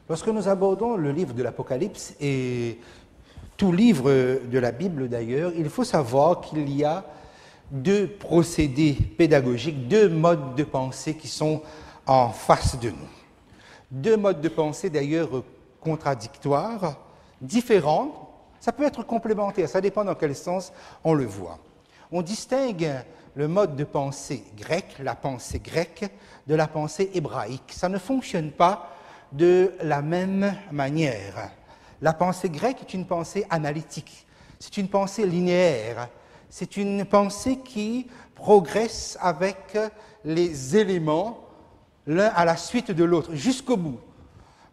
Lorsque nous abordons le livre de l'Apocalypse et tout livre de la Bible d'ailleurs, il faut savoir qu'il y a deux procédés pédagogiques, deux modes de pensée qui sont en face de nous. Deux modes de pensée d'ailleurs contradictoires, différents, ça peut être complémentaire, ça dépend dans quel sens on le voit. On distingue le mode de pensée grec, la pensée grecque, de la pensée hébraïque. Ça ne fonctionne pas de la même manière. La pensée grecque est une pensée analytique, c'est une pensée linéaire, c'est une pensée qui progresse avec les éléments l'un à la suite de l'autre, jusqu'au bout.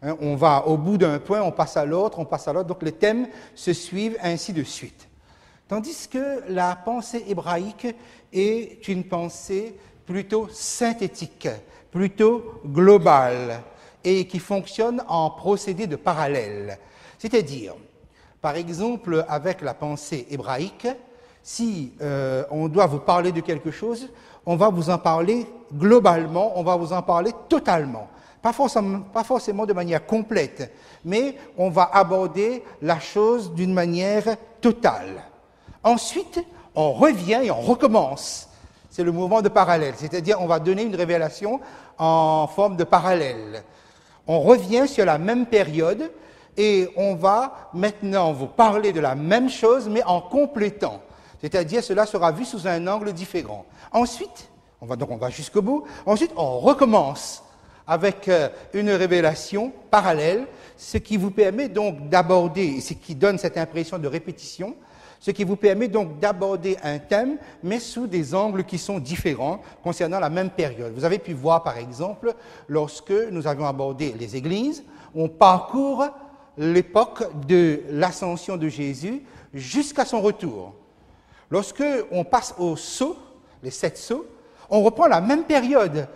On va au bout d'un point, on passe à l'autre, donc les thèmes se suivent ainsi de suite. Tandis que la pensée hébraïque est une pensée plutôt synthétique, plutôt globale, et qui fonctionne en procédé de parallèle. C'est-à-dire, par exemple, avec la pensée hébraïque, si on doit vous parler de quelque chose, on va vous en parler globalement, on va vous en parler totalement. Pas forcément de manière complète, mais on va aborder la chose d'une manière totale. Ensuite, on revient et on recommence. C'est le mouvement de parallèle, c'est-à-dire on va donner une révélation en forme de parallèle. On revient sur la même période et on va maintenant vous parler de la même chose, mais en complétant. C'est-à-dire cela sera vu sous un angle différent. Ensuite, on va jusqu'au bout. Ensuite, on recommence avec une révélation parallèle, ce qui vous permet donc d'aborder, ce qui donne cette impression de répétition, ce qui vous permet donc d'aborder un thème, mais sous des angles qui sont différents concernant la même période. Vous avez pu voir, par exemple, lorsque nous avions abordé les églises, on parcourt l'époque de l'ascension de Jésus jusqu'à son retour. Lorsque on passe aux sceaux, les 7 sceaux, on reprend la même période,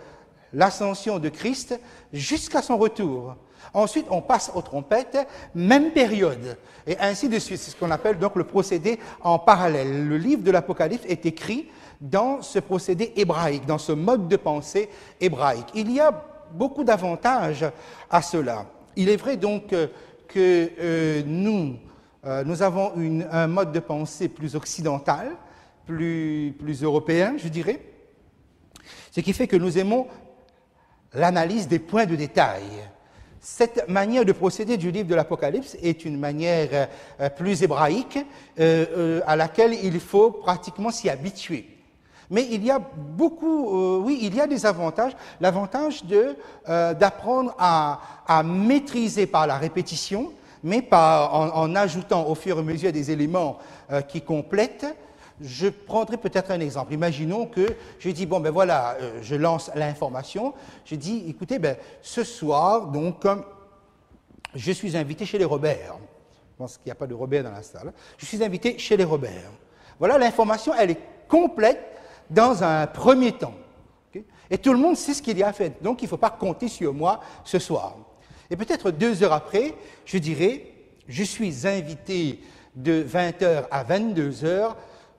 l'ascension de Christ jusqu'à son retour. Ensuite, on passe aux trompettes, même période, et ainsi de suite. C'est ce qu'on appelle donc le procédé en parallèle. Le livre de l'Apocalypse est écrit dans ce procédé hébraïque, dans ce mode de pensée hébraïque. Il y a beaucoup d'avantages à cela. Il est vrai donc que nous avons un mode de pensée plus occidental, plus européen, je dirais, ce qui fait que nous aimons l'analyse des points de détail. Cette manière de procéder du livre de l'Apocalypse est une manière plus hébraïque à laquelle il faut pratiquement s'y habituer. Mais il y a il y a des avantages. L'avantage d'apprendre à maîtriser par la répétition, mais en ajoutant au fur et à mesure des éléments qui complètent. Je prendrai peut-être un exemple. Imaginons que je dis, je lance l'information. Je dis, écoutez, ce soir, donc, je suis invité chez les Robert. Je pense qu'il n'y a pas de Robert dans la salle. Je suis invité chez les Robert. Voilà, l'information, elle est complète dans un premier temps. Okay? Et tout le monde sait ce qu'il y a à faire. Donc, il ne faut pas compter sur moi ce soir. Et peut-être 2 heures après, je dirai, je suis invité de 20h à 22h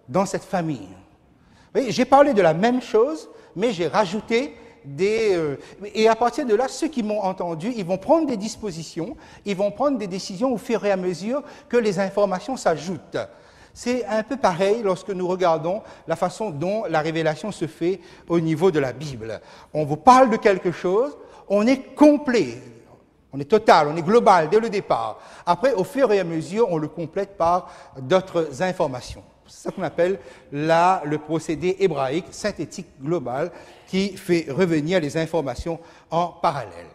dans cette famille. Vous voyez, j'ai parlé de la même chose, mais j'ai rajouté et à partir de là, ceux qui m'ont entendu, ils vont prendre des dispositions, ils vont prendre des décisions au fur et à mesure que les informations s'ajoutent. C'est un peu pareil lorsque nous regardons la façon dont la révélation se fait au niveau de la Bible. On vous parle de quelque chose, on est complet, on est total, on est global dès le départ. Après, au fur et à mesure, on le complète par d'autres informations. C'est ça qu'on appelle le procédé hébraïque synthétique global qui fait revenir les informations en parallèle.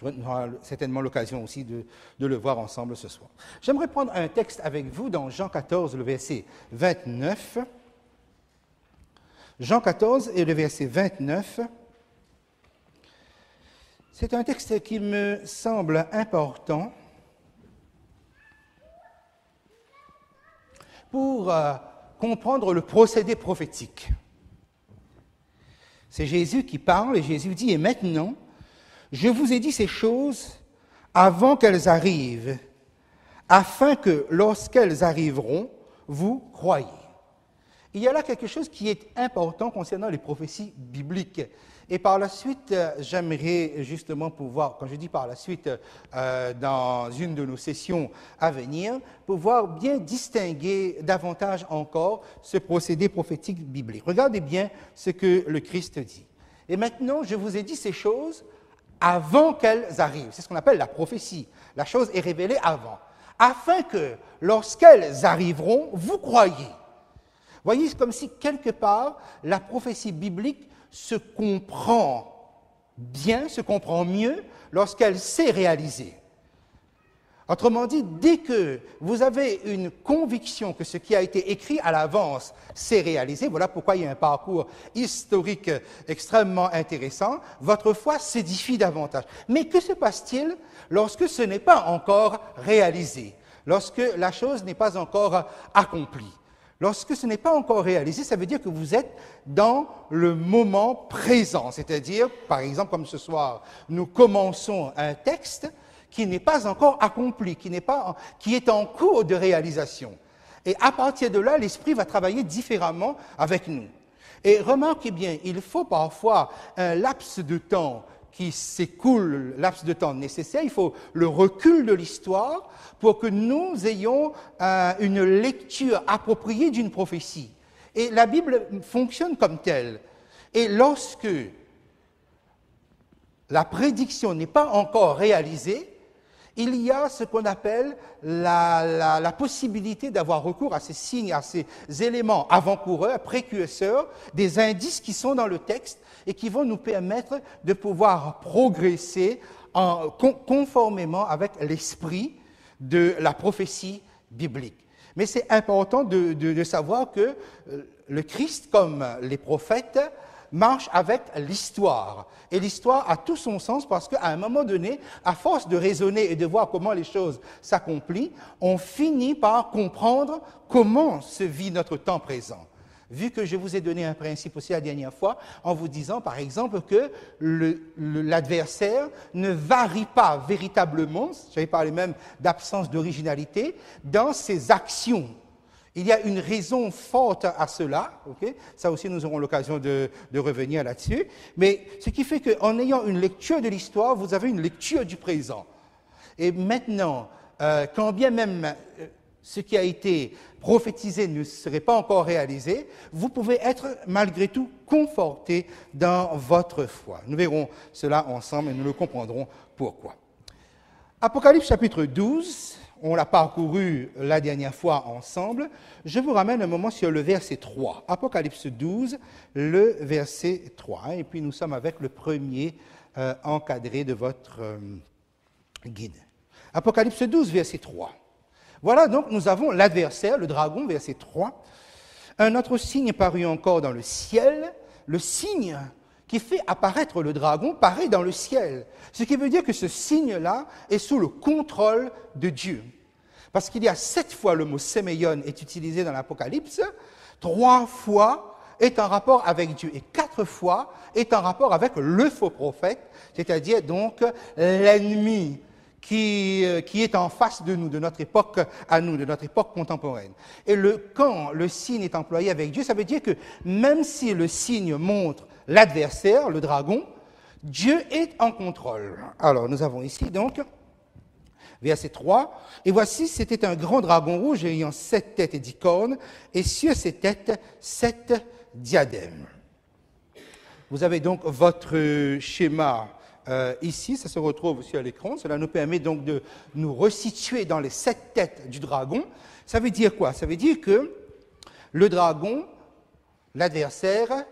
On aura certainement l'occasion aussi de le voir ensemble ce soir. J'aimerais prendre un texte avec vous dans Jean 14, le verset 29. Jean 14 et le verset 29. C'est un texte qui me semble important pour comprendre le procédé prophétique. C'est Jésus qui parle et Jésus dit « Et maintenant, je vous ai dit ces choses avant qu'elles arrivent, afin que lorsqu'elles arriveront, vous croyez. » Il y a là quelque chose qui est important concernant les prophéties bibliques Et par la suite, j'aimerais justement pouvoir, quand je dis par la suite, dans une de nos sessions à venir, pouvoir bien distinguer davantage encore ce procédé prophétique biblique. Regardez bien ce que le Christ dit. Et maintenant, je vous ai dit ces choses avant qu'elles arrivent. C'est ce qu'on appelle la prophétie. La chose est révélée avant. Afin que, lorsqu'elles arriveront, vous croyez. Voyez, c'est comme si, quelque part, la prophétie biblique se comprend bien, se comprend mieux lorsqu'elle s'est réalisée. Autrement dit, dès que vous avez une conviction que ce qui a été écrit à l'avance s'est réalisé, voilà pourquoi il y a un parcours historique extrêmement intéressant, votre foi s'édifie davantage. Mais que se passe-t-il lorsque ce n'est pas encore réalisé, lorsque la chose n'est pas encore accomplie? Lorsque ce n'est pas encore réalisé, ça veut dire que vous êtes dans le moment présent, c'est-à-dire, par exemple, comme ce soir, nous commençons un texte qui n'est pas encore accompli, qui est en cours de réalisation. Et à partir de là, l'Esprit va travailler différemment avec nous. Et remarquez bien, il faut parfois un laps de temps qui s'écoule, laps de temps nécessaire, il faut le recul de l'histoire pour que nous ayons une lecture appropriée d'une prophétie. Et la Bible fonctionne comme telle. Et lorsque la prédiction n'est pas encore réalisée, il y a ce qu'on appelle la possibilité d'avoir recours à ces signes, à ces éléments avant-coureurs, précurseurs, des indices qui sont dans le texte et qui vont nous permettre de pouvoir progresser conformément avec l'esprit de la prophétie biblique. Mais c'est important de savoir que le Christ, comme les prophètes, marche avec l'histoire. Et l'histoire a tout son sens parce qu'à un moment donné, à force de raisonner et de voir comment les choses s'accomplissent, on finit par comprendre comment se vit notre temps présent. Vu que je vous ai donné un principe aussi la dernière fois, en vous disant par exemple que l'adversaire ne varie pas véritablement, j'avais parlé même d'absence d'originalité, dans ses actions. Il y a une raison forte à cela, okay? Ça aussi nous aurons l'occasion de revenir là-dessus, mais ce qui fait qu'en ayant une lecture de l'histoire, vous avez une lecture du présent. Et maintenant, quand bien même ce qui a été prophétisé ne serait pas encore réalisé, vous pouvez être malgré tout conforté dans votre foi. Nous verrons cela ensemble et nous le comprendrons pourquoi. Apocalypse chapitre 12, on l'a parcouru la dernière fois ensemble. Je vous ramène un moment sur le verset 3. Apocalypse 12, le verset 3. Et puis nous sommes avec le premier encadré de votre guide. Apocalypse 12, verset 3. Voilà donc, nous avons l'adversaire, le dragon, verset 3. Un autre signe parut encore dans le ciel. Le signe qui fait apparaître le dragon paraît dans le ciel. Ce qui veut dire que ce signe-là est sous le contrôle de Dieu. Parce qu'il y a 7 fois le mot séméion est utilisé dans l'Apocalypse, 3 fois est en rapport avec Dieu et 4 fois est en rapport avec le faux prophète, c'est-à-dire donc l'ennemi qui est en face de nous, de notre époque à nous, de notre époque contemporaine. Et quand le signe est employé avec Dieu, ça veut dire que même si le signe montre l'adversaire, le dragon, Dieu est en contrôle. Alors, nous avons ici donc, verset 3, « Et voici, c'était un grand dragon rouge ayant 7 têtes et 10 cornes, et sur ces têtes, 7 diadèmes. » Vous avez donc votre schéma ici, ça se retrouve sur l'écran. Cela nous permet donc de nous resituer dans les 7 têtes du dragon. Ça veut dire quoi? Ça veut dire que le dragon, l'adversaire,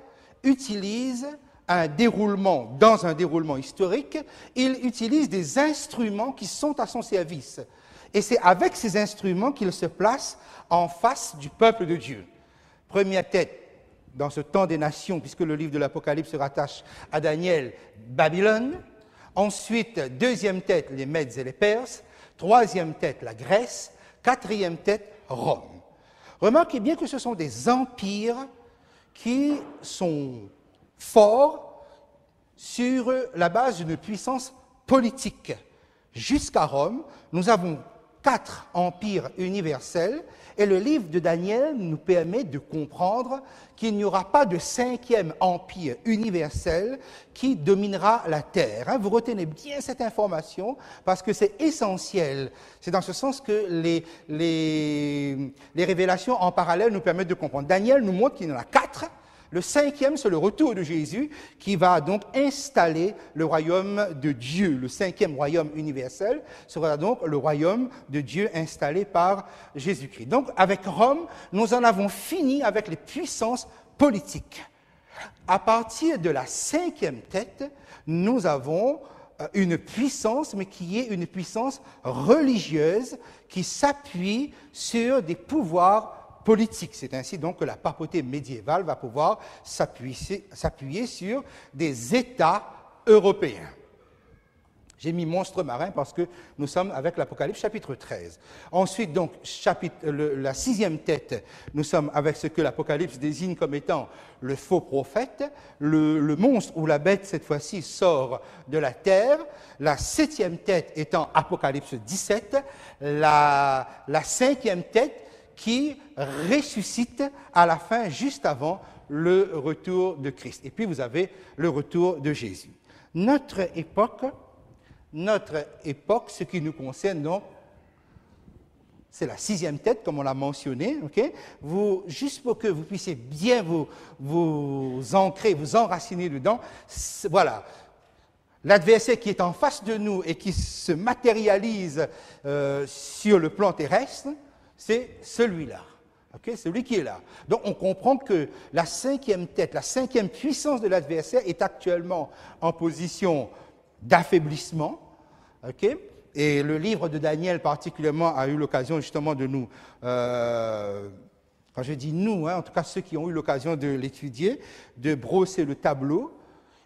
utilise dans un déroulement historique, il utilise des instruments qui sont à son service. Et c'est avec ces instruments qu'il se place en face du peuple de Dieu. Première tête, dans ce temps des nations, puisque le livre de l'Apocalypse se rattache à Daniel, Babylone. Ensuite, deuxième tête, les Mèdes et les Perses. Troisième tête, la Grèce. Quatrième tête, Rome. Remarquez bien que ce sont des empires qui sont forts sur la base d'une puissance politique. Jusqu'à Rome, nous avons 4 empires universels, et le livre de Daniel nous permet de comprendre qu'il n'y aura pas de 5e empire universel qui dominera la terre. Vous retenez bien cette information parce que c'est essentiel. C'est dans ce sens que les révélations en parallèle nous permettent de comprendre. Daniel nous montre qu'il y en a 4. Le 5e, c'est le retour de Jésus qui va donc installer le royaume de Dieu. Le 5e royaume universel sera donc le royaume de Dieu installé par Jésus-Christ. Donc, avec Rome, nous en avons fini avec les puissances politiques. À partir de la 5e tête, nous avons une puissance, mais qui est une puissance religieuse qui s'appuie sur des pouvoirs politique. C'est ainsi donc que la papauté médiévale va pouvoir s'appuyer sur des États européens. J'ai mis monstre marin parce que nous sommes avec l'Apocalypse chapitre 13. Ensuite, donc, la 6e tête, nous sommes avec ce que l'Apocalypse désigne comme étant le faux prophète. Le monstre ou la bête, cette fois-ci, sort de la terre. La 7e tête étant Apocalypse 17. La 5e tête qui ressuscite à la fin, juste avant le retour de Christ. Et puis, vous avez le retour de Jésus. Notre époque, ce qui nous concerne, donc, c'est la 6e tête, comme on l'a mentionné. Okay? Juste pour que vous puissiez bien vous ancrer, vous enraciner dedans, voilà. L'adversaire qui est en face de nous et qui se matérialise sur le plan terrestre, c'est celui-là, okay? Celui qui est là. Donc on comprend que la 5e tête, la 5e puissance de l'adversaire est actuellement en position d'affaiblissement. Okay? Et le livre de Daniel particulièrement a eu l'occasion justement de nous, quand je dis nous, en tout cas ceux qui ont eu l'occasion de l'étudier, de brosser le tableau.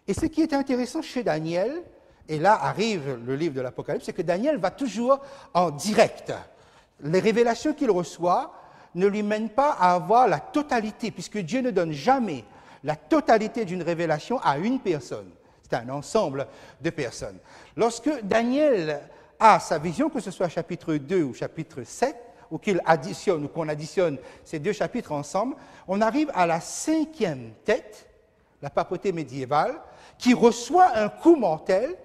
Et ce qui est intéressant chez Daniel, et là arrive le livre de l'Apocalypse, c'est que Daniel va toujours en direct. Les révélations qu'il reçoit ne lui mènent pas à avoir la totalité, puisque Dieu ne donne jamais la totalité d'une révélation à une personne. C'est un ensemble de personnes. Lorsque Daniel a sa vision, que ce soit chapitre 2 ou chapitre 7, ou qu'on additionne ces deux chapitres ensemble, on arrive à la 5e tête, la papauté médiévale, qui reçoit un coup mortel.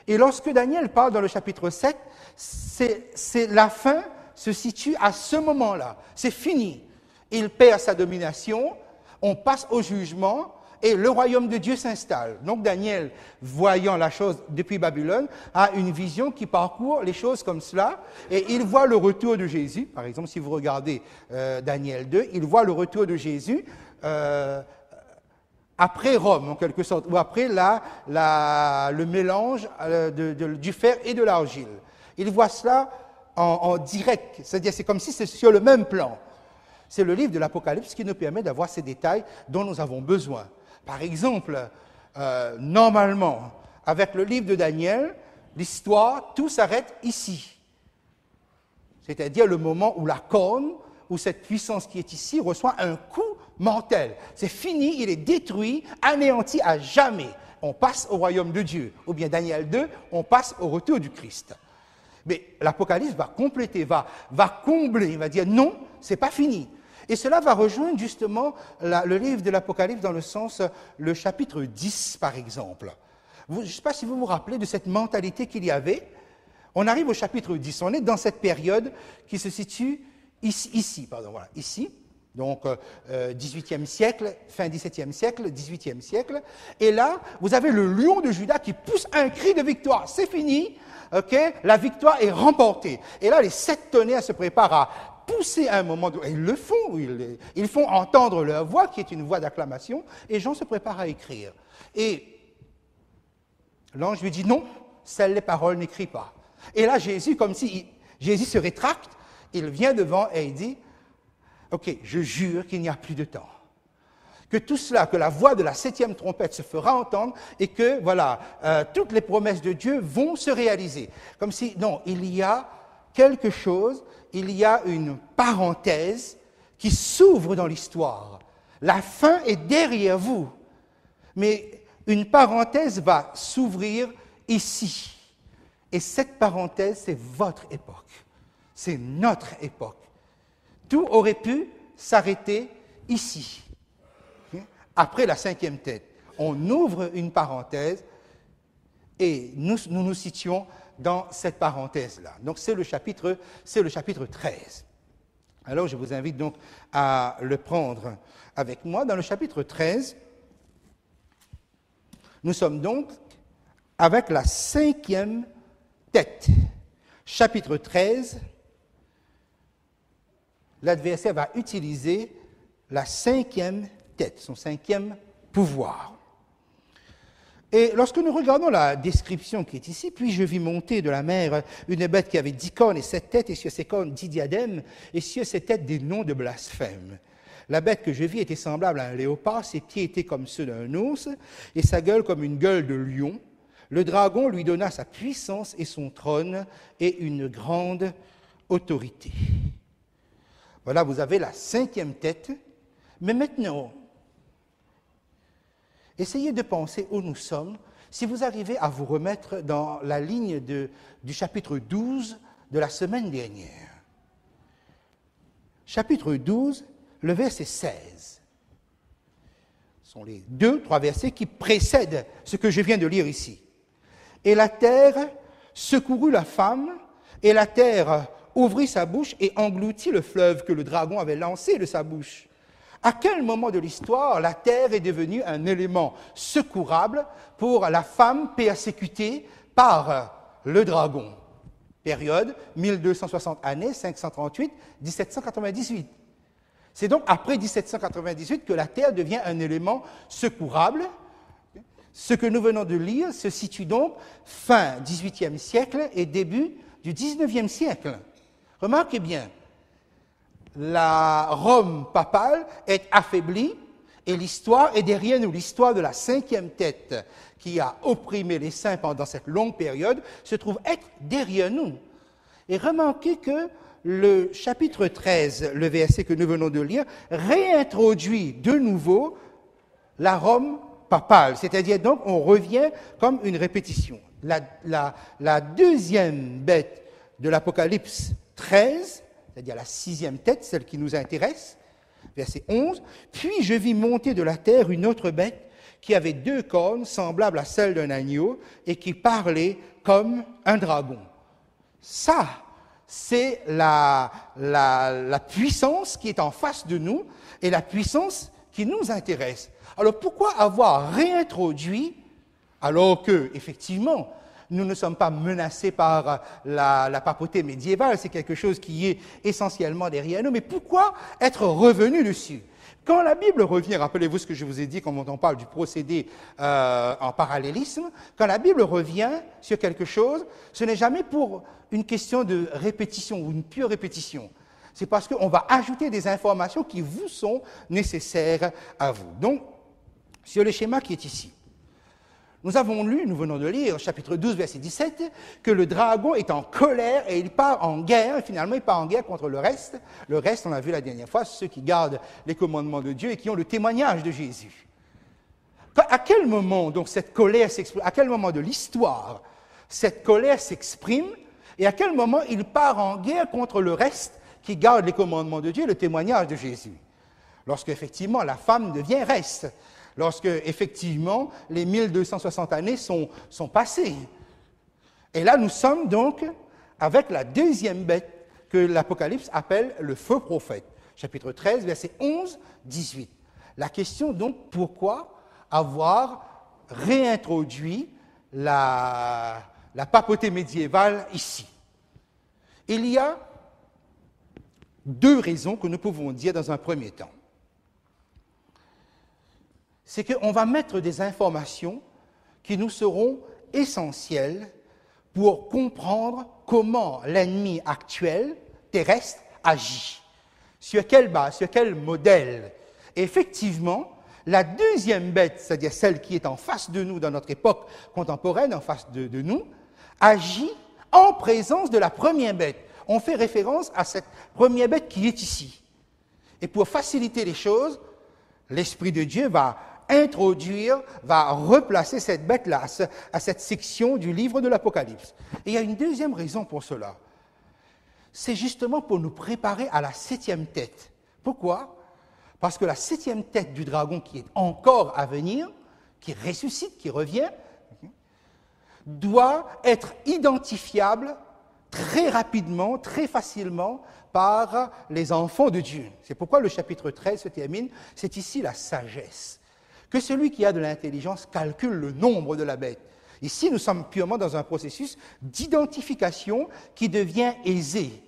Et lorsque Daniel parle dans le chapitre 7, c'est la fin se situe à ce moment-là. C'est fini. Il perd sa domination, on passe au jugement et le royaume de Dieu s'installe. Donc Daniel, voyant la chose depuis Babylone, a une vision qui parcourt les choses comme cela et il voit le retour de Jésus. Par exemple, si vous regardez Daniel 2, il voit le retour de Jésus après Rome, en quelque sorte, ou après le mélange du fer et de l'argile. Il voit cela en direct, c'est-à-dire c'est comme si c'est sur le même plan. C'est le livre de l'Apocalypse qui nous permet d'avoir ces détails dont nous avons besoin. Par exemple, normalement, avec le livre de Daniel, l'histoire, tout s'arrête ici. C'est-à-dire le moment où la corne, où cette puissance qui est ici, reçoit un coup mortel. C'est fini, il est détruit, anéanti à jamais. On passe au royaume de Dieu. Ou bien Daniel 2, on passe au retour du Christ. Mais l'Apocalypse va compléter, va combler, il va dire non, c'est pas fini. Et cela va rejoindre justement le livre de l'Apocalypse dans le sens, le chapitre 10 par exemple. Je ne sais pas si vous vous rappelez de cette mentalité qu'il y avait. On arrive au chapitre 10, on est dans cette période qui se situe ici. Donc 18e siècle, fin 17e siècle, 18e siècle. Et là, vous avez le lion de Juda qui pousse un cri de victoire. C'est fini, ok, la victoire est remportée. Et là, les 7 tonnerres se préparent à pousser à un moment donné. Ils le font, ils font entendre leur voix, qui est une voix d'acclamation, et Jean se prépare à écrire. Et l'ange lui dit non, celles les paroles n'écrit pas. Et là, Jésus, comme si Jésus se rétracte, il vient devant et il dit, ok, je jure qu'il n'y a plus de temps. Que tout cela, que la voix de la 7e trompette se fera entendre et que, voilà, toutes les promesses de Dieu vont se réaliser. Comme si, non, il y a quelque chose, il y a une parenthèse qui s'ouvre dans l'histoire. La fin est derrière vous, mais une parenthèse va s'ouvrir ici. Et cette parenthèse, c'est votre époque. C'est notre époque. Tout aurait pu s'arrêter ici, après la 5e tête. On ouvre une parenthèse et nous situons dans cette parenthèse-là. Donc c'est le chapitre 13. Alors je vous invite donc à le prendre avec moi. Dans le chapitre 13, nous sommes donc avec la 5e tête. Chapitre 13, l'adversaire va utiliser la 5e tête, son 5e pouvoir. Et lorsque nous regardons la description qui est ici, puis je vis monter de la mer une bête qui avait 10 cornes et 7 têtes, et sur ses cornes 10 diadèmes, et sur ses têtes des noms de blasphème. La bête que je vis était semblable à un léopard, ses pieds étaient comme ceux d'un ours, et sa gueule comme une gueule de lion. Le dragon lui donna sa puissance et son trône, et une grande autorité. Voilà, vous avez la 5e tête, mais maintenant, essayez de penser où nous sommes, si vous arrivez à vous remettre dans la ligne du chapitre 12 de la semaine dernière. Chapitre 12, le verset 16. Ce sont les 2-3 versets qui précèdent ce que je viens de lire ici. Et la terre secourut la femme, et la terre ouvrit sa bouche et engloutit le fleuve que le dragon avait lancé de sa bouche. À quel moment de l'histoire la terre est devenue un élément secourable pour la femme persécutée par le dragon? Période 1260 années, 538, 1798. C'est donc après 1798 que la terre devient un élément secourable. Ce que nous venons de lire se situe donc fin 18e siècle et début du 19e siècle. Remarquez bien, la Rome papale est affaiblie et l'histoire est derrière nous. L'histoire de la 5e tête qui a opprimé les saints pendant cette longue période se trouve être derrière nous. Et remarquez que le chapitre 13, le verset que nous venons de lire, réintroduit de nouveau la Rome papale. C'est-à-dire donc on revient comme une répétition. La deuxième bête de l'Apocalypse 13, c'est-à-dire la 6e tête, celle qui nous intéresse, verset 11, « Puis je vis monter de la terre une autre bête qui avait 2 cornes semblables à celles d'un agneau et qui parlait comme un dragon. » Ça, c'est la puissance qui est en face de nous et la puissance qui nous intéresse. Alors pourquoi avoir réintroduit, alors que, effectivement, nous ne sommes pas menacés par la papauté médiévale, c'est quelque chose qui est essentiellement derrière nous, mais pourquoi être revenu dessus? Quand la Bible revient, rappelez-vous ce que je vous ai dit quand on parle du procédé en parallélisme, quand la Bible revient sur quelque chose, ce n'est jamais pour une question de répétition ou une pure répétition. C'est parce qu'on va ajouter des informations qui vous sont nécessaires à vous. Donc, sur le schéma qui est ici, nous avons lu, nous venons de lire, chapitre 12, verset 17, que le dragon est en colère et il part en guerre, et finalement il part en guerre contre le reste. Le reste, on l'a vu la dernière fois, ceux qui gardent les commandements de Dieu et qui ont le témoignage de Jésus. À quel moment, donc, cette colère s'exprime? À quel moment de l'histoire cette colère s'exprime? Et à quel moment il part en guerre contre le reste qui garde les commandements de Dieu et le témoignage de Jésus? Lorsque, effectivement, la femme devient reste. Lorsque, effectivement, les 1260 années sont passées. Et là, nous sommes donc avec la deuxième bête que l'Apocalypse appelle le faux prophète. Chapitre 13, versets 11, 18. La question, donc, pourquoi avoir réintroduit la papauté médiévale ici? Il y a 2 raisons que nous pouvons dire dans un premier temps. C'est qu'on va mettre des informations qui nous seront essentielles pour comprendre comment l'ennemi actuel, terrestre, agit. Sur quelle base, sur quel modèle. Et effectivement, la deuxième bête, c'est-à-dire celle qui est en face de nous dans notre époque contemporaine, en face de nous, agit en présence de la première bête. On fait référence à cette première bête qui est ici. Et pour faciliter les choses, l'Esprit de Dieu va replacer cette bête-là à cette section du livre de l'Apocalypse. Et il y a une deuxième raison pour cela. c'est justement pour nous préparer à la 7e tête. Pourquoi? Parce que la 7e tête du dragon qui est encore à venir, qui ressuscite, qui revient, doit être identifiable très rapidement, très facilement par les enfants de Dieu. C'est pourquoi le chapitre 13 se termine, c'est ici la sagesse. Que celui qui a de l'intelligence calcule le nombre de la bête. Ici, nous sommes purement dans un processus d'identification qui devient aisé.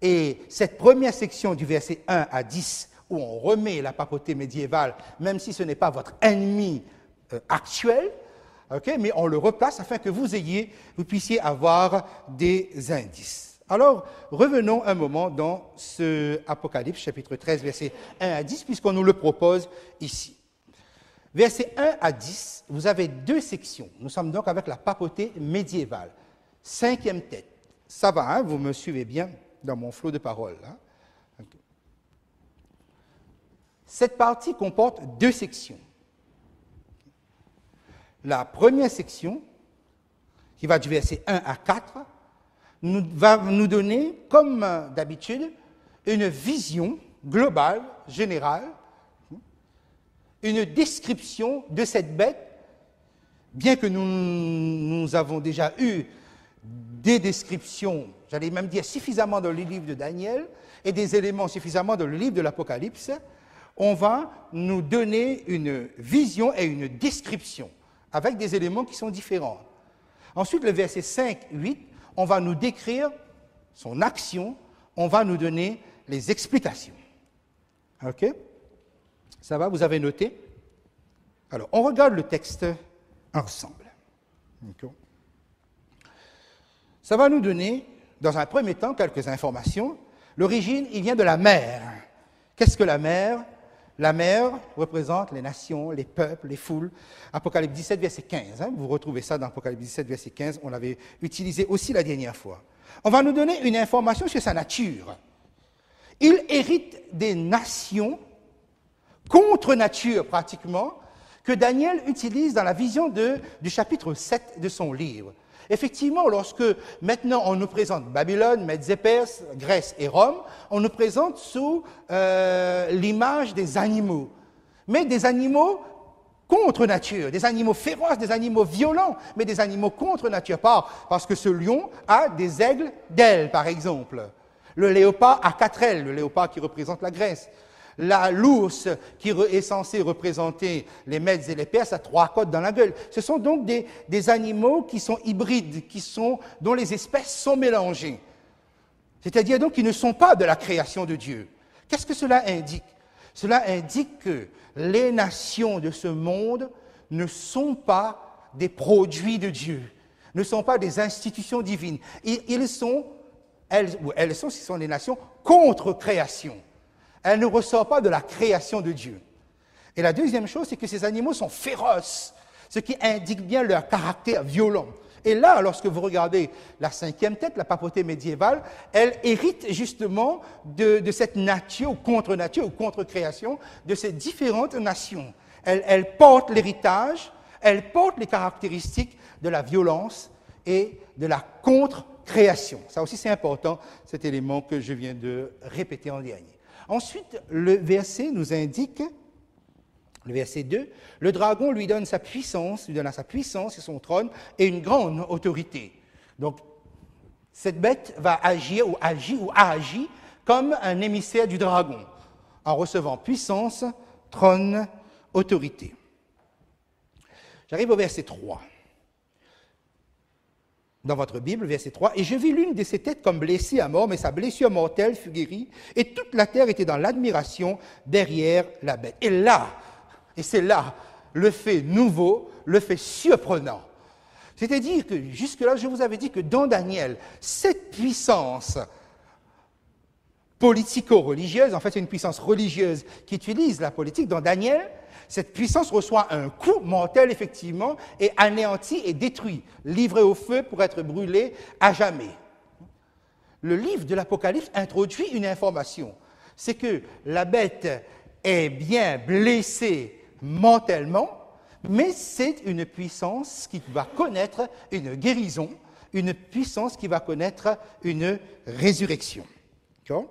Et cette première section du verset 1 à 10, où on remet la papauté médiévale, même si ce n'est pas votre ennemi actuel, okay, mais on le replace afin que vous puissiez avoir des indices. Alors, revenons un moment dans ce Apocalypse, chapitre 13, versets 1 à 10, puisqu'on nous le propose ici. Versets 1 à 10, vous avez 2 sections. Nous sommes donc avec la papauté médiévale. 5e tête. Ça va, hein, vous me suivez bien dans mon flot de paroles. Hein? Okay. Cette partie comporte 2 sections. La première section, qui va du verset 1 à 4, va nous donner, comme d'habitude, une vision globale, générale, une description de cette bête, bien que nous avons déjà eu des descriptions, j'allais même dire suffisamment dans le livre de Daniel, et des éléments suffisamment dans le livre de l'Apocalypse, on va nous donner une vision et une description, avec des éléments qui sont différents. Ensuite, le verset 5, 8, on va nous décrire son action, on va nous donner les explications. OK? Ça va, vous avez noté? Alors, on regarde le texte ensemble. Okay. Ça va nous donner, dans un premier temps, quelques informations. L'origine, il vient de la mer. Qu'est-ce que la mer? La mer représente les nations, les peuples, les foules. Apocalypse 17, verset 15. Hein, vous retrouvez ça dans Apocalypse 17, verset 15. On l'avait utilisé aussi la dernière fois. On va nous donner une information sur sa nature. Il hérite des nations contre nature, pratiquement, que Daniel utilise dans la vision du chapitre 7 de son livre. Effectivement, lorsque maintenant on nous présente Babylone, Mèdes et Perses, Grèce et Rome, on nous présente sous l'image des animaux, mais des animaux contre nature, des animaux féroces, des animaux violents, mais des animaux contre nature. Parce que ce lion a des aigles d'ailes, par exemple. Le léopard a 4 ailes, le léopard qui représente la Grèce. L'ours qui est censé représenter les Mèdes et les Perses a 3 côtes dans la gueule. Ce sont donc des animaux qui sont hybrides, dont les espèces sont mélangées. C'est-à-dire donc qu'ils ne sont pas de la création de Dieu. Qu'est-ce que cela indique? Cela indique que les nations de ce monde ne sont pas des produits de Dieu, ne sont pas des institutions divines. Elles sont, ce sont des nations contre création. Elle ne ressort pas de la création de Dieu. Et la deuxième chose, c'est que ces animaux sont féroces, ce qui indique bien leur caractère violent. Et là, lorsque vous regardez la 5e tête, la papauté médiévale, elle hérite justement de cette nature, ou contre-nature, ou contre-création, de ces différentes nations. Elle porte l'héritage, elle porte les caractéristiques de la violence et de la contre-création. Ça aussi, c'est important, cet élément que je viens de répéter en dernier. Ensuite, le verset nous indique, le verset 2, le dragon lui donne sa puissance, et son trône et une grande autorité. Donc, cette bête va agir ou a agi comme un émissaire du dragon, en recevant puissance, trône, autorité. J'arrive au verset 3. Dans votre Bible, verset 3, « Et je vis l'une de ses têtes comme blessée à mort, mais sa blessure mortelle fut guérie, et toute la terre était dans l'admiration derrière la bête. » Et là, et c'est là, le fait nouveau, le fait surprenant. C'est-à-dire que jusque-là, je vous avais dit que dans Daniel, cette puissance politico-religieuse, en fait c'est une puissance religieuse qui utilise la politique, dans Daniel, cette puissance reçoit un coup mortel, effectivement, et anéantit et détruit, livré au feu pour être brûlé à jamais. Le livre de l'Apocalypse introduit une information, c'est que la bête est bien blessée mortellement, mais c'est une puissance qui va connaître une guérison, une puissance qui va connaître une résurrection. D'accord?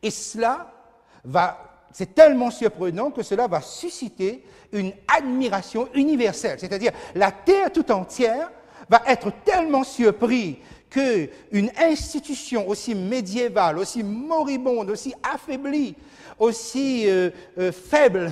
Et cela c'est tellement surprenant que cela va susciter une admiration universelle. C'est-à-dire, la terre tout entière va être tellement surprise qu'une institution aussi médiévale, aussi moribonde, aussi affaiblie, aussi faible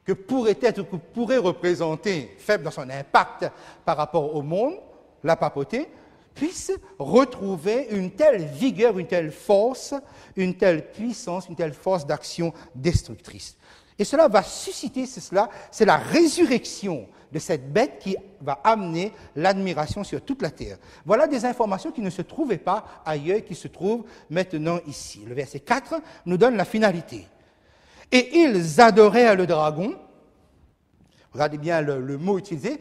que pourrait être, que pourrait représenter, faible dans son impact par rapport au monde, la papauté, puisse retrouver une telle vigueur, une telle force, une telle puissance, une telle force d'action destructrice. Et cela va susciter, c'est la résurrection de cette bête qui va amener l'admiration sur toute la terre. Voilà des informations qui ne se trouvaient pas ailleurs, qui se trouvent maintenant ici. Le verset 4 nous donne la finalité. Et ils adorèrent le dragon. Regardez bien le mot utilisé,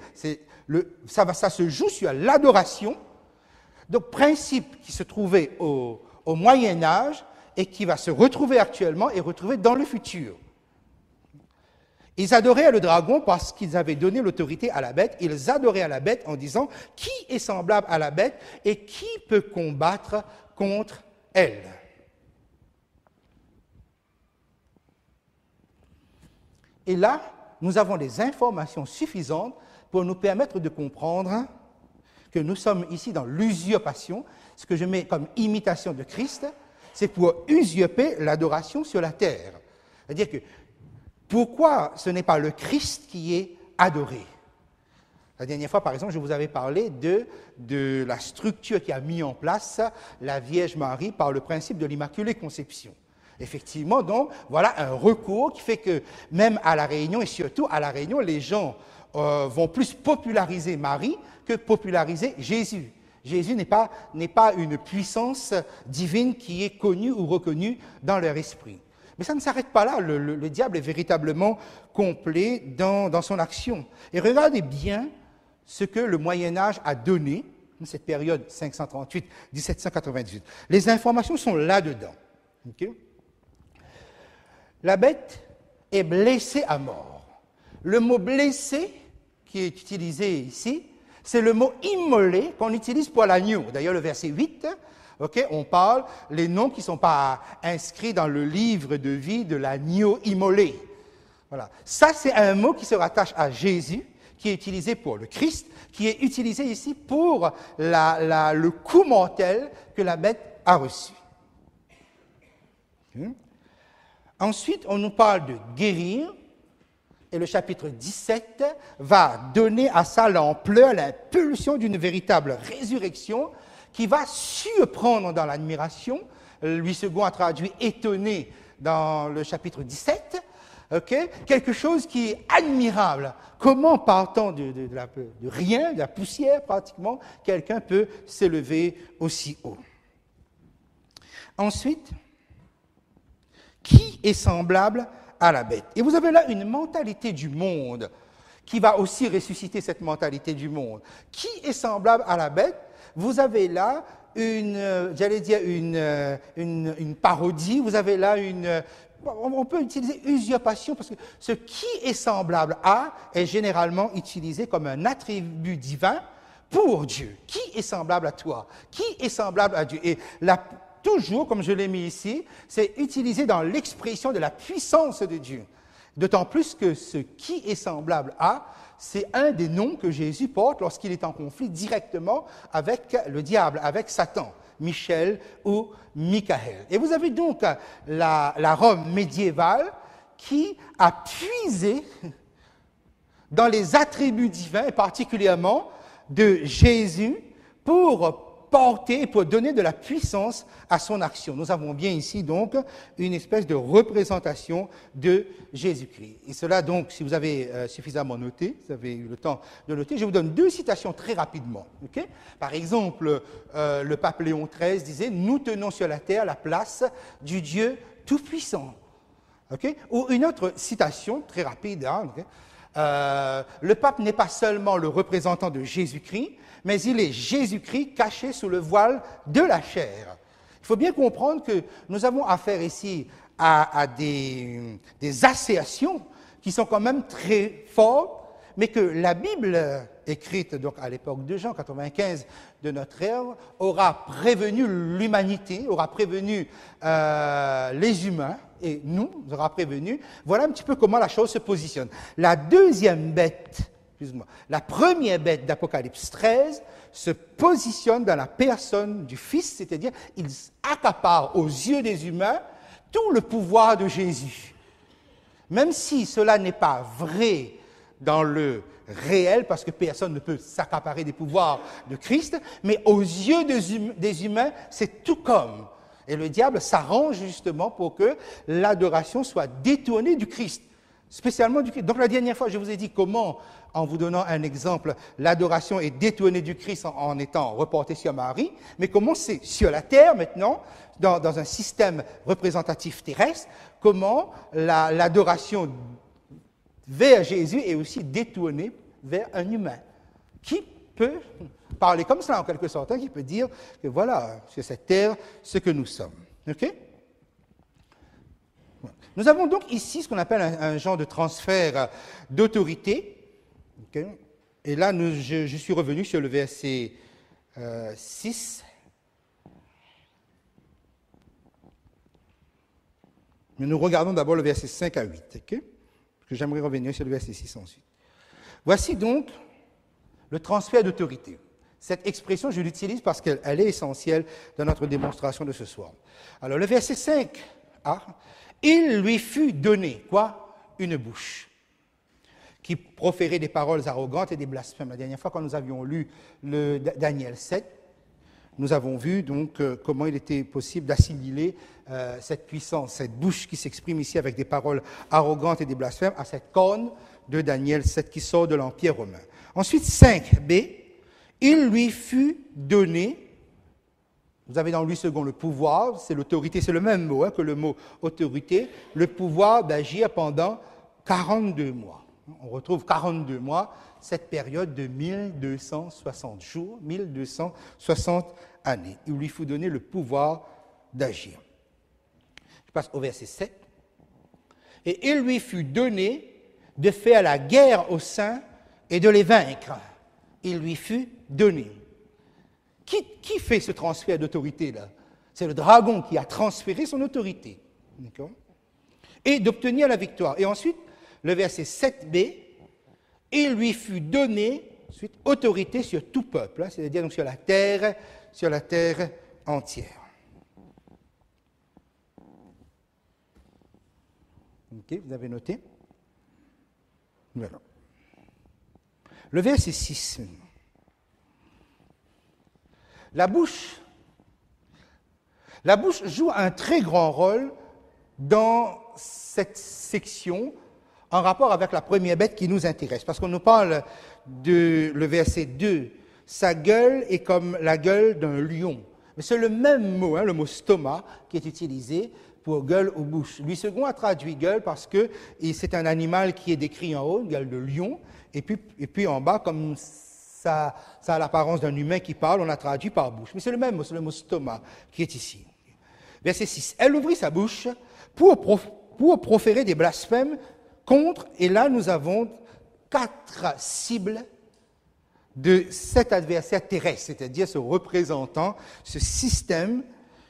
ça se joue sur l'adoration. Donc, principe qui se trouvait au Moyen-Âge et qui va se retrouver actuellement et retrouver dans le futur. Ils adoraient le dragon parce qu'ils avaient donné l'autorité à la bête. Ils adoraient à la bête en disant « Qui est semblable à la bête et qui peut combattre contre elle ?» Et là, nous avons des informations suffisantes pour nous permettre de comprendre que nous sommes ici dans l'usurpation. Ce que je mets comme imitation de Christ, c'est pour usurper l'adoration sur la terre. C'est-à-dire que pourquoi ce n'est pas le Christ qui est adoré? La dernière fois, par exemple, je vous avais parlé de la structure qui a mis en place la Vierge Marie par le principe de l'Immaculée Conception. Effectivement, donc, voilà un recours qui fait que même à La Réunion, et surtout à La Réunion, les gens vont plus populariser Marie que populariser Jésus. Jésus n'est pas une puissance divine qui est connue ou reconnue dans leur esprit. Mais ça ne s'arrête pas là, le diable est véritablement complet dans son action. Et regardez bien ce que le Moyen-Âge a donné, dans cette période 538-1798. Les informations sont là-dedans. Okay? La bête est blessée à mort. Le mot blessé, qui est utilisé ici, c'est le mot immolé qu'on utilise pour l'agneau. D'ailleurs, le verset 8, okay, on parle les noms qui ne sont pas inscrits dans le livre de vie de l'agneau immolé. Voilà. Ça, c'est un mot qui se rattache à Jésus, qui est utilisé pour le Christ, qui est utilisé ici pour le coup mortel que la bête a reçu. Ensuite, on nous parle de guérir. Et le chapitre 17 va donner à ça l'ampleur, l'impulsion d'une véritable résurrection qui va surprendre dans l'admiration. Louis II a traduit « étonné » dans le chapitre 17. Okay? Quelque chose qui est admirable. Comment, partant de rien, de la poussière pratiquement, quelqu'un peut s'élever aussi haut. Ensuite, qui est semblable à la bête? Et vous avez là une mentalité du monde qui va aussi ressusciter cette mentalité du monde. Qui est semblable à la bête? Vous avez là une parodie, vous avez là on peut utiliser usurpation parce que ce qui est semblable à est généralement utilisé comme un attribut divin pour Dieu. Qui est semblable à toi? Qui est semblable à Dieu? Et toujours, comme je l'ai mis ici, c'est utilisé dans l'expression de la puissance de Dieu. D'autant plus que ce qui est semblable à, c'est un des noms que Jésus porte lorsqu'il est en conflit directement avec le diable, avec Satan, Michel ou Michael. Et vous avez donc la Rome médiévale qui a puisé dans les attributs divins, et particulièrement de Jésus, pour porter, pour donner de la puissance à son action. Nous avons bien ici donc une espèce de représentation de Jésus-Christ. Et cela donc, si vous avez suffisamment noté, vous avez eu le temps de noter, je vous donne deux citations très rapidement. Okay? Par exemple, le pape Léon XIII disait « Nous tenons sur la terre la place du Dieu Tout-Puissant. Okay? » Ou une autre citation très rapide, hein, okay? Le pape n'est pas seulement le représentant de Jésus-Christ, mais il est Jésus-Christ caché sous le voile de la chair. Il faut bien comprendre que nous avons affaire ici à des assertions qui sont quand même très fortes, mais que la Bible écrite donc à l'époque de Jean, 95 de notre ère, aura prévenu l'humanité, aura prévenu les humains, et nous aura prévenu. Voilà un petit peu comment la chose se positionne. La deuxième bête, excuse-moi, la première bête d'Apocalypse 13 se positionne dans la personne du Fils, c'est-à-dire il accapare aux yeux des humains tout le pouvoir de Jésus. Même si cela n'est pas vrai dans le réel, parce que personne ne peut s'accaparer des pouvoirs de Christ, mais aux yeux des humains, c'est tout comme. Et le diable s'arrange justement pour que l'adoration soit détournée du Christ, spécialement du Christ. Donc la dernière fois, je vous ai dit comment, en vous donnant un exemple, l'adoration est détournée du Christ en étant reportée sur Marie, mais comment c'est sur la terre maintenant, dans un système représentatif terrestre, comment l'adoration vers Jésus est aussi détournée vers un humain qui peut parler comme ça en quelque sorte, qui peut dire que voilà, sur cette terre, ce que nous sommes. Okay? Nous avons donc ici ce qu'on appelle un genre de transfert d'autorité. Okay? Et là, je suis revenu sur le verset 6. Mais nous regardons d'abord le verset 5 à 8. Okay? Parce que j'aimerais revenir sur le verset 6 ensuite. Voici donc le transfert d'autorité. Cette expression, je l'utilise parce qu'elle est essentielle dans notre démonstration de ce soir. Alors, le verset 5a, il lui fut donné, quoi? Une bouche, qui proférait des paroles arrogantes et des blasphèmes. La dernière fois, quand nous avions lu le Daniel 7, nous avons vu donc comment il était possible d'assimiler cette puissance, cette bouche qui s'exprime ici avec des paroles arrogantes et des blasphèmes, à cette corne de Daniel 7 qui sort de l'Empire romain. Ensuite, 5b, il lui fut donné, vous avez dans Louis II le pouvoir, c'est l'autorité, c'est le même mot que le mot autorité, le pouvoir d'agir pendant 42 mois. On retrouve 42 mois, cette période de 1260 jours, 1260 années. Il lui fut donné le pouvoir d'agir. Je passe au verset 7. Et il lui fut donné de faire la guerre aux saints et de les vaincre. Il lui fut donné. Qui fait ce transfert d'autorité-là? C'est le dragon qui a transféré son autorité. D'accord? Et d'obtenir la victoire. Et ensuite, le verset 7b, il lui fut donné ensuite, autorité sur tout peuple, c'est-à-dire donc sur la terre entière. Ok, vous avez noté? Voilà. Le verset 6. La bouche joue un très grand rôle dans cette section en rapport avec la première bête qui nous intéresse. Parce qu'on nous parle de le verset 2. Sa gueule est comme la gueule d'un lion. Mais c'est le même mot, le mot stoma, qui est utilisé pour gueule ou bouche. Louis II a traduit gueule parce que c'est un animal qui est décrit en haut, une gueule de lion, et puis en bas, comme ça a l'apparence d'un humain qui parle, on a traduit par bouche. Mais c'est le même mot, c'est le mot stoma qui est ici. Verset 6. Elle ouvrit sa bouche pour proférer des blasphèmes contre, et là nous avons 4 cibles de cet adversaire terrestre, c'est-à-dire ce représentant, ce système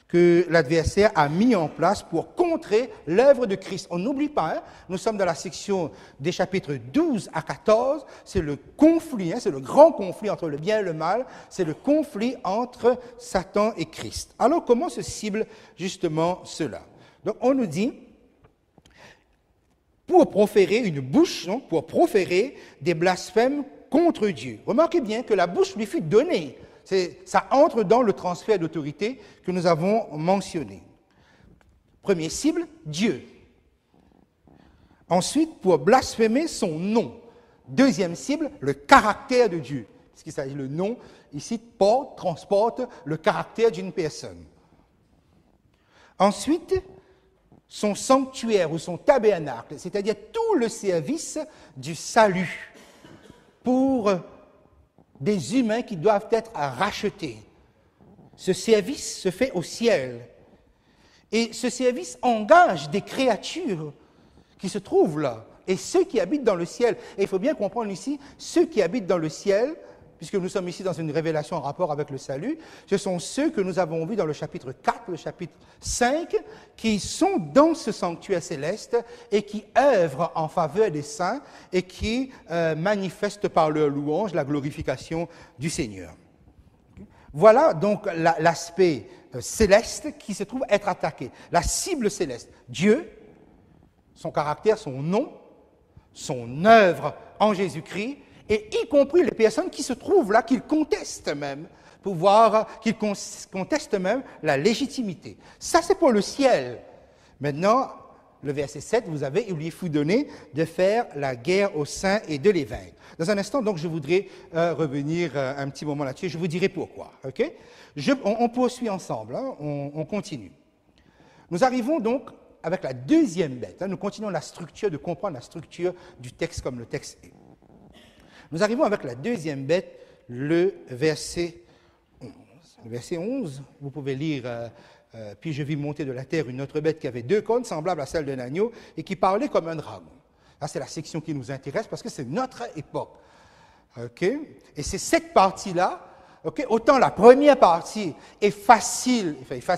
que l'adversaire a mis en place pour contrer l'œuvre de Christ. On n'oublie pas, nous sommes dans la section des chapitres 12 à 14, c'est le conflit, c'est le grand conflit entre le bien et le mal, c'est le conflit entre Satan et Christ. Alors comment se cible justement cela? Donc on nous dit, pour proférer une bouche, donc pour proférer des blasphèmes contre Dieu. Remarquez bien que la bouche lui fut donnée. Ça entre dans le transfert d'autorité que nous avons mentionné. Première cible, Dieu. Ensuite, pour blasphémer son nom. Deuxième cible, le caractère de Dieu. Puisqu'il s'agit le nom, ici, transporte le caractère d'une personne. Ensuite, son sanctuaire ou son tabernacle, c'est-à-dire tout le service du salut pour des humains qui doivent être rachetés. Ce service se fait au ciel. Et ce service engage des créatures qui se trouvent là, Et ceux qui habitent dans le ciel, et il faut bien comprendre ici, ceux qui habitent dans le ciel, puisque nous sommes ici dans une révélation en rapport avec le salut, ce sont ceux que nous avons vus dans le chapitre 4, le chapitre 5, qui sont dans ce sanctuaire céleste et qui œuvrent en faveur des saints et qui manifestent par leur louange la glorification du Seigneur. Voilà donc l'aspect céleste qui se trouve être attaqué, la cible céleste. Dieu, son caractère, son nom, son œuvre en Jésus-Christ, et y compris les personnes qui se trouvent là, qu'ils contestent même, qu'ils contestent même la légitimité. Ça, c'est pour le ciel. Maintenant, le verset 7, vous avez, il lui faut donner de faire la guerre aux saints et de les vaincre. Dans un instant, donc, je voudrais revenir un petit moment là-dessus, je vous dirai pourquoi. Okay? On poursuit ensemble, hein, on continue. Nous arrivons donc avec la deuxième bête. Hein, nous continuons la structure, de comprendre la structure du texte comme le texte est. Nous arrivons avec la deuxième bête, le verset 11. Le verset 11, vous pouvez lire « Puis je vis monter de la terre une autre bête qui avait 2 cornes, semblables à celle d'un agneau, et qui parlait comme un dragon. » Là, c'est la section qui nous intéresse parce que c'est notre époque. Okay? Et c'est cette partie-là, okay? Autant la première partie est facile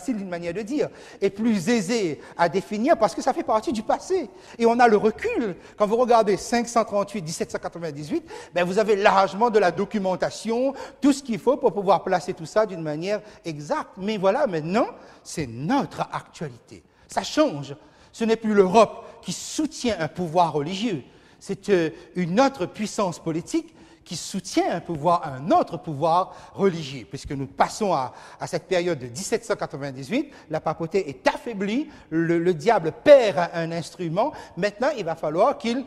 d'une manière de dire, est plus aisée à définir parce que ça fait partie du passé. Et on a le recul. Quand vous regardez 538, 1798, ben vous avez largement de la documentation, tout ce qu'il faut pour pouvoir placer tout ça d'une manière exacte. Mais voilà, maintenant, c'est notre actualité. Ça change. Ce n'est plus l'Europe qui soutient un pouvoir religieux. C'est une autre puissance politique qui soutient un autre pouvoir religieux. Puisque nous passons à cette période de 1798, la papauté est affaiblie, le diable perd un instrument. Maintenant, il va falloir qu'il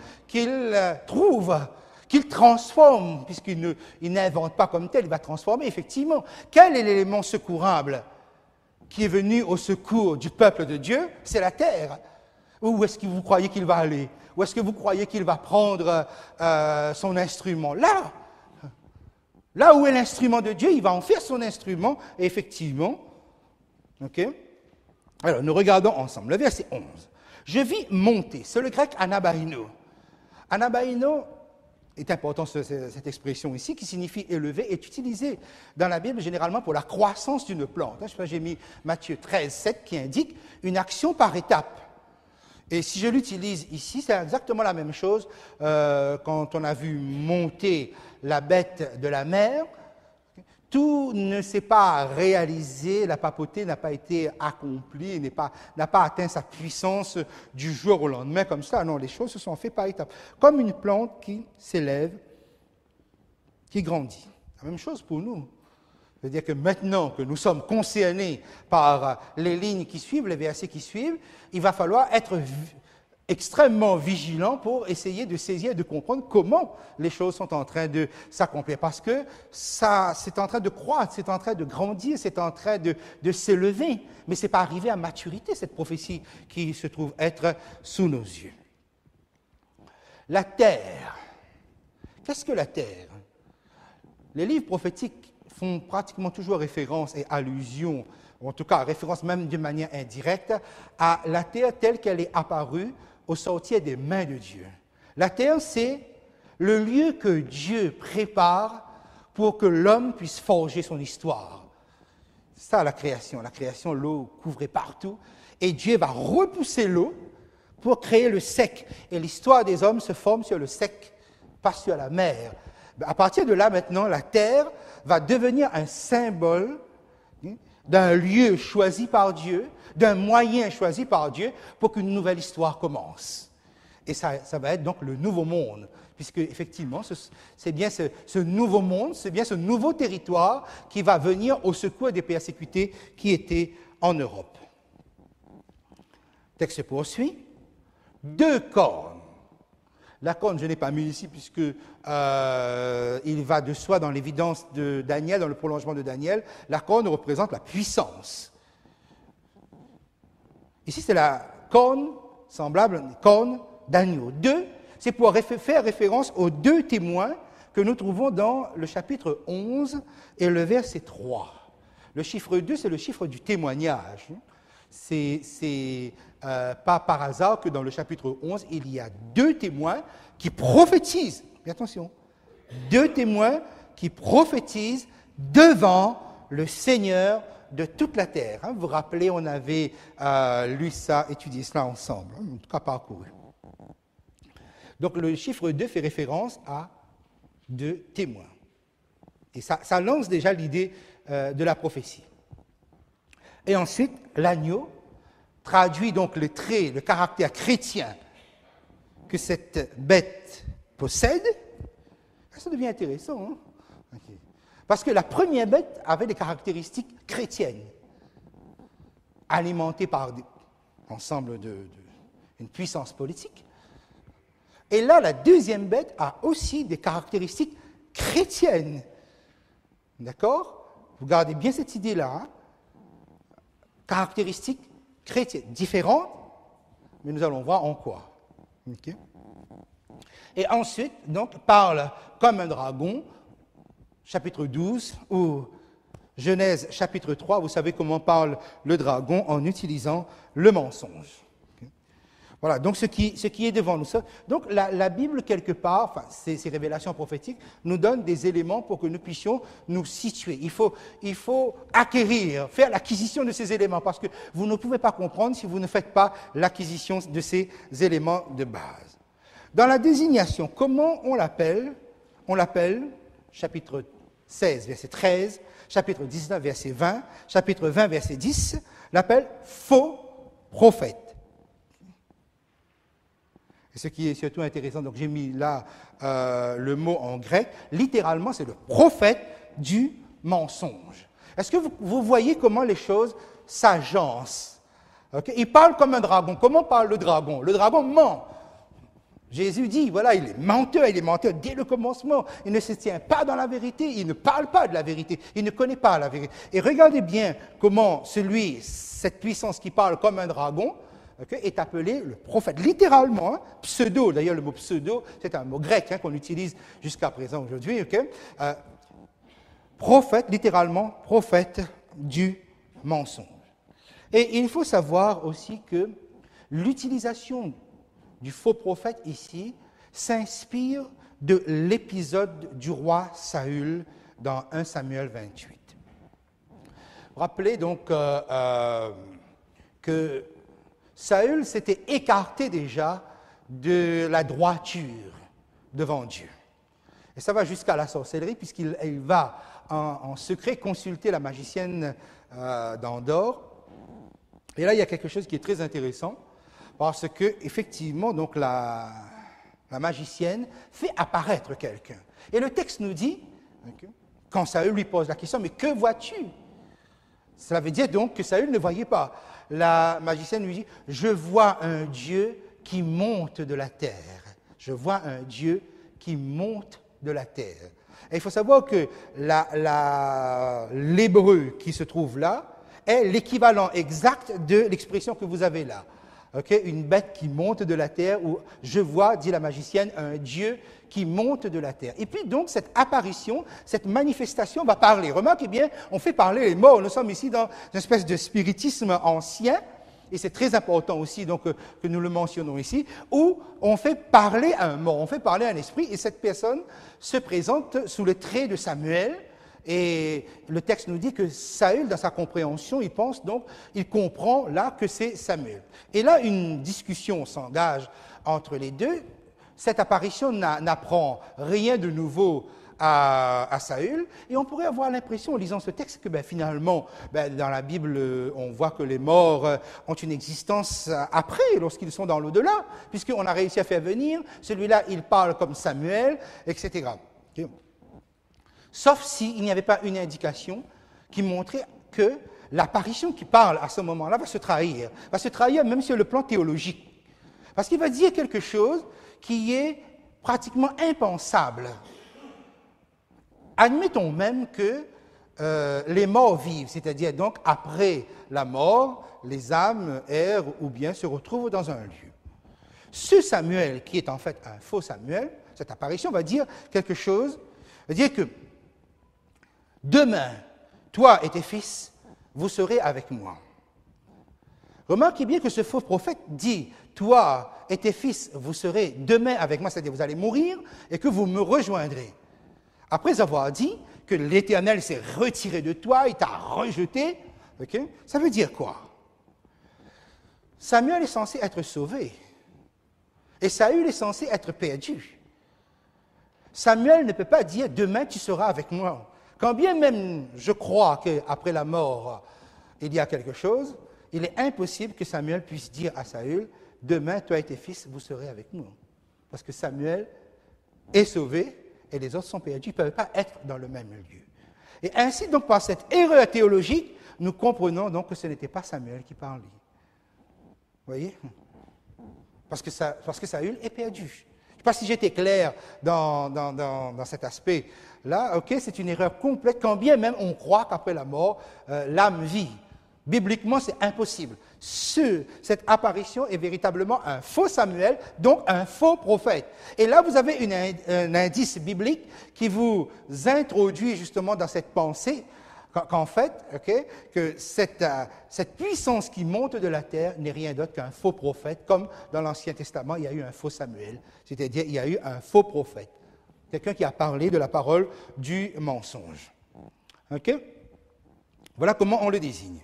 transforme, puisqu'il n'invente pas comme tel, il va transformer, effectivement. Quel est l'élément secourable qui est venu au secours du peuple de Dieu? C'est la terre. Où est-ce que vous croyez qu'il va aller? Où est-ce que vous croyez qu'il va prendre son instrument? Là où est l'instrument de Dieu, il va en faire son instrument, et effectivement. OK? Alors, nous regardons ensemble le verset 11. Je vis monter, c'est le grec anabaino. Anabaino est important, cette expression ici, qui signifie élever, est utilisée dans la Bible généralement pour la croissance d'une plante. J'ai mis Matthieu 13, 7 qui indique une action par étape. Et si je l'utilise ici, c'est exactement la même chose quand on a vu monter la bête de la mer. Tout ne s'est pas réalisé, la papauté n'a pas été accomplie, n'a pas atteint sa puissance du jour au lendemain comme ça. Non, les choses se sont faites par étapes. Comme une plante qui s'élève, qui grandit. La même chose pour nous. C'est-à-dire que maintenant que nous sommes concernés par les lignes qui suivent, les versets qui suivent, il va falloir être extrêmement vigilant pour essayer de saisir et de comprendre comment les choses sont en train de s'accomplir. Parce que ça, c'est en train de croître, c'est en train de grandir, c'est en train de s'élever. Mais ce n'est pas arrivé à maturité, cette prophétie qui se trouve être sous nos yeux. La terre. Qu'est-ce que la terre? Les livres prophétiques font pratiquement toujours référence et allusion, ou en tout cas référence même de manière indirecte, à la terre telle qu'elle est apparue au sortir des mains de Dieu. La terre, c'est le lieu que Dieu prépare pour que l'homme puisse forger son histoire. C'est ça la création. La création, l'eau couvrait partout, et Dieu va repousser l'eau pour créer le sec. Et l'histoire des hommes se forme sur le sec, pas sur la mer. À partir de là, maintenant, la terre va devenir un symbole d'un lieu choisi par Dieu, d'un moyen choisi par Dieu pour qu'une nouvelle histoire commence. Et ça va être donc le nouveau monde, puisque effectivement, c'est bien ce nouveau monde, c'est bien ce nouveau territoire qui va venir au secours des persécutés qui étaient en Europe. Le texte se poursuit. 2 cornes. La corne, je n'ai pas mis ici puisque il va de soi dans l'évidence de Daniel, dans le prolongement de Daniel. La corne représente la puissance. Ici, c'est la corne semblable, corne d'agneau. 2, c'est pour faire référence aux 2 témoins que nous trouvons dans le chapitre 11 et le verset 3. Le chiffre 2, c'est le chiffre du témoignage. C'est pas par hasard que dans le chapitre 11, il y a 2 témoins qui prophétisent. Mais attention, 2 témoins qui prophétisent devant le Seigneur de toute la terre. Vous vous rappelez, on avait lu ça, étudié cela ensemble, en tout cas parcouru. Donc le chiffre 2 fait référence à 2 témoins. Et ça lance déjà l'idée de la prophétie. Et ensuite, l'agneau traduit donc le trait, le caractère chrétien que cette bête possède. Ça devient intéressant, hein? Okay. Parce que la première bête avait des caractéristiques chrétiennes, alimentée par l'ensemble d'une puissance politique. Et là, la deuxième bête a aussi des caractéristiques chrétiennes. D'accord? Vous gardez bien cette idée-là. Hein? Caractéristiques chrétiennes, différentes, mais nous allons voir en quoi. Okay? Et ensuite, donc, parle comme un dragon, chapitre 12, ou Genèse, chapitre 3, vous savez comment parle le dragon en utilisant le mensonge. Okay? Voilà, donc ce qui est devant nous. Donc la Bible, quelque part, enfin, ces révélations prophétiques, nous donnent des éléments pour que nous puissions nous situer. Il faut acquérir, faire l'acquisition de ces éléments, parce que vous ne pouvez pas comprendre si vous ne faites pas l'acquisition de ces éléments de base. Dans la désignation, comment on l'appelle? On l'appelle, chapitre 16, verset 13, chapitre 19, verset 20, chapitre 20, verset 10, l'appelle faux prophète. Et ce qui est surtout intéressant, donc j'ai mis là le mot en grec, littéralement c'est le prophète du mensonge. Est-ce que vous voyez comment les choses s'agencent? Okay? Il parle comme un dragon. Comment parle le dragon? Le dragon ment. Jésus dit, voilà, il est menteur dès le commencement. Il ne se tient pas dans la vérité, il ne parle pas de la vérité, il ne connaît pas la vérité. Et regardez bien comment cette puissance qui parle comme un dragon, okay, est appelé le prophète. Littéralement, hein, pseudo, d'ailleurs le mot pseudo, c'est un mot grec qu'on utilise jusqu'à présent aujourd'hui. Okay, prophète, littéralement, prophète du mensonge. Et il faut savoir aussi que l'utilisation du faux prophète ici s'inspire de l'épisode du roi Saül dans 1 Samuel 28. Vous rappelez donc que Saül s'était écarté déjà de la droiture devant Dieu. Et ça va jusqu'à la sorcellerie, puisqu'il va en secret consulter la magicienne d'Endor. Et là, il y a quelque chose qui est très intéressant, parce que effectivement, donc la magicienne fait apparaître quelqu'un. Et le texte nous dit, quand Saül lui pose la question, mais que vois-tu? Cela veut dire donc que Saül ne voyait pas. La magicienne lui dit, je vois un Dieu qui monte de la terre. Je vois un Dieu qui monte de la terre. Et il faut savoir que l'hébreu qui se trouve là est l'équivalent exact de l'expression que vous avez là. Okay? Une bête qui monte de la terre, ou je vois, dit la magicienne, un Dieu qui monte de la terre. Et puis donc cette apparition, cette manifestation va parler. Remarquez bien, on fait parler les morts. Nous sommes ici dans une espèce de spiritisme ancien, et c'est très important aussi donc, que nous le mentionnons ici, où on fait parler un mort, on fait parler un esprit, et cette personne se présente sous le trait de Samuel. Et le texte nous dit que Saül, dans sa compréhension, il pense donc, il comprend là que c'est Samuel. Et là, une discussion s'engage entre les deux. Cette apparition n'apprend rien de nouveau à Saül, et on pourrait avoir l'impression, en lisant ce texte, que finalement, dans la Bible, on voit que les morts ont une existence après, lorsqu'ils sont dans l'au-delà, puisqu'on a réussi à faire venir, celui-là, il parle comme Samuel, etc. Okay. Sauf s'il n'y avait pas une indication qui montrait que l'apparition qui parle à ce moment-là va se trahir même sur le plan théologique. Parce qu'il va dire quelque chose qui est pratiquement impensable. Admettons même que les morts vivent, c'est-à-dire donc après la mort, les âmes errent ou bien se retrouvent dans un lieu. Ce Samuel, qui est en fait un faux Samuel, cette apparition va dire quelque chose, va dire que demain, toi et tes fils, vous serez avec moi. Remarquez bien que ce faux prophète dit, toi et tes fils, vous serez demain avec moi, c'est-à-dire vous allez mourir et que vous me rejoindrez. Après avoir dit que l'Éternel s'est retiré de toi, il t'a rejeté, okay? Ça veut dire quoi? Samuel est censé être sauvé et Saül est censé être perdu. Samuel ne peut pas dire « demain tu seras avec moi ». Quand bien même je crois qu'après la mort, il y a quelque chose, il est impossible que Samuel puisse dire à Saül « demain, toi et tes fils, vous serez avec nous ». Parce que Samuel est sauvé et les autres sont perdus, ils ne peuvent pas être dans le même lieu. Et ainsi, donc, par cette erreur théologique, nous comprenons donc que ce n'était pas Samuel qui parlait. Vous voyez? Parce que Saül est perdu. Je ne sais pas si j'étais clair dans cet aspect-là. Ok, c'est une erreur complète, quand bien même on croit qu'après la mort, l'âme vit. Bibliquement, c'est impossible. Cette apparition est véritablement un faux Samuel, donc un faux prophète. Et là, vous avez un indice biblique qui vous introduit justement dans cette pensée qu'en fait, okay, que cette puissance qui monte de la terre n'est rien d'autre qu'un faux prophète, comme dans l'Ancien Testament, il y a eu un faux Samuel, c'est-à-dire il y a eu un faux prophète, quelqu'un qui a parlé de la parole du mensonge. Okay? Voilà comment on le désigne.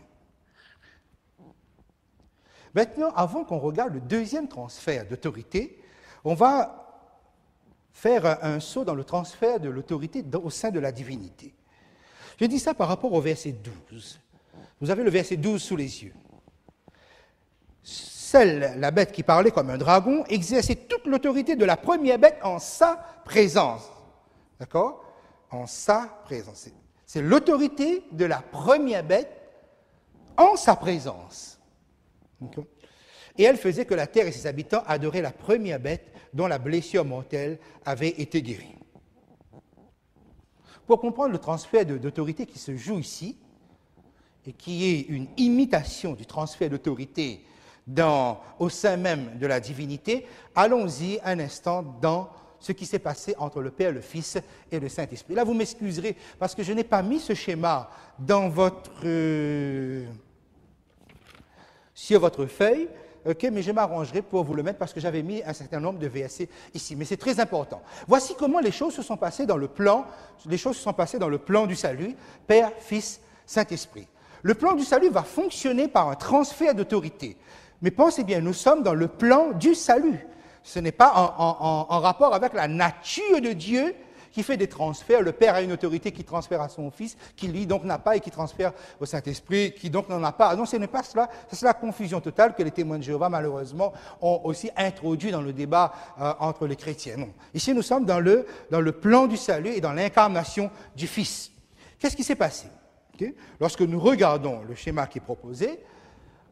Maintenant, avant qu'on regarde le deuxième transfert d'autorité, on va faire un saut dans le transfert de l'autorité au sein de la divinité. Je dis ça par rapport au verset 12. Vous avez le verset 12 sous les yeux. Celle, la bête qui parlait comme un dragon, exerçait toute l'autorité de la première bête en sa présence. D'accord? En sa présence. C'est l'autorité de la première bête en sa présence. Okay? Et elle faisait que la terre et ses habitants adoraient la première bête dont la blessure mortelle avait été guérie. Pour comprendre le transfert d'autorité qui se joue ici, et qui est une imitation du transfert d'autorité au sein même de la divinité, allons-y un instant dans ce qui s'est passé entre le Père, le Fils et le Saint-Esprit. Là, vous m'excuserez, parce que je n'ai pas mis ce schéma sur votre feuille, okay, mais je m'arrangerai pour vous le mettre parce que j'avais mis un certain nombre de versets ici. Mais c'est très important. Voici comment les choses se sont passées dans le plan du salut, Père, Fils, Saint-Esprit. Le plan du salut va fonctionner par un transfert d'autorité. Mais pensez bien, nous sommes dans le plan du salut. Ce n'est pas en rapport avec la nature de Dieu qui fait des transferts. Le Père a une autorité qui transfère à son Fils, qui lui donc n'a pas, et qui transfère au Saint-Esprit, qui donc n'en a pas. Non, ce n'est pas cela. C'est la confusion totale que les témoins de Jéhovah, malheureusement, ont aussi introduit dans le débat entre les chrétiens. Non. Ici, nous sommes dans le plan du salut et dans l'incarnation du Fils. Qu'est-ce qui s'est passé? Okay? Lorsque nous regardons le schéma qui est proposé,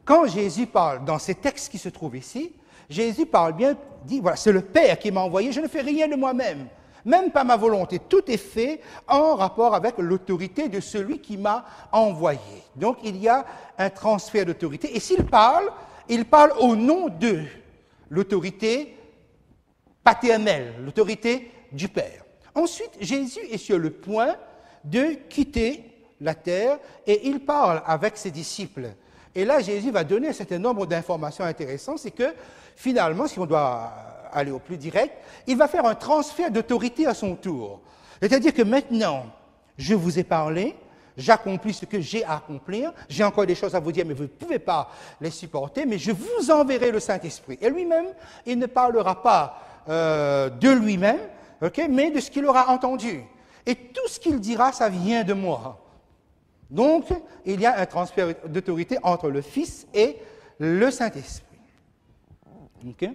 quand Jésus parle dans ces textes qui se trouvent ici, Jésus parle bien, dit, voilà, c'est le Père qui m'a envoyé, je ne fais rien de moi-même. Même pas ma volonté, tout est fait en rapport avec l'autorité de celui qui m'a envoyé. Donc il y a un transfert d'autorité. Et s'il parle, il parle au nom de l'autorité paternelle, l'autorité du Père. Ensuite, Jésus est sur le point de quitter la terre et il parle avec ses disciples. Et là, Jésus va donner un certain nombre d'informations intéressantes. C'est que finalement, si on doit aller au plus direct, il va faire un transfert d'autorité à son tour. C'est-à-dire que maintenant, je vous ai parlé, j'accomplis ce que j'ai à accomplir, j'ai encore des choses à vous dire, mais vous ne pouvez pas les supporter, mais je vous enverrai le Saint-Esprit. Et lui-même, il ne parlera pas de lui-même, okay, mais de ce qu'il aura entendu. Et tout ce qu'il dira, ça vient de moi. Donc, il y a un transfert d'autorité entre le Fils et le Saint-Esprit. Okay?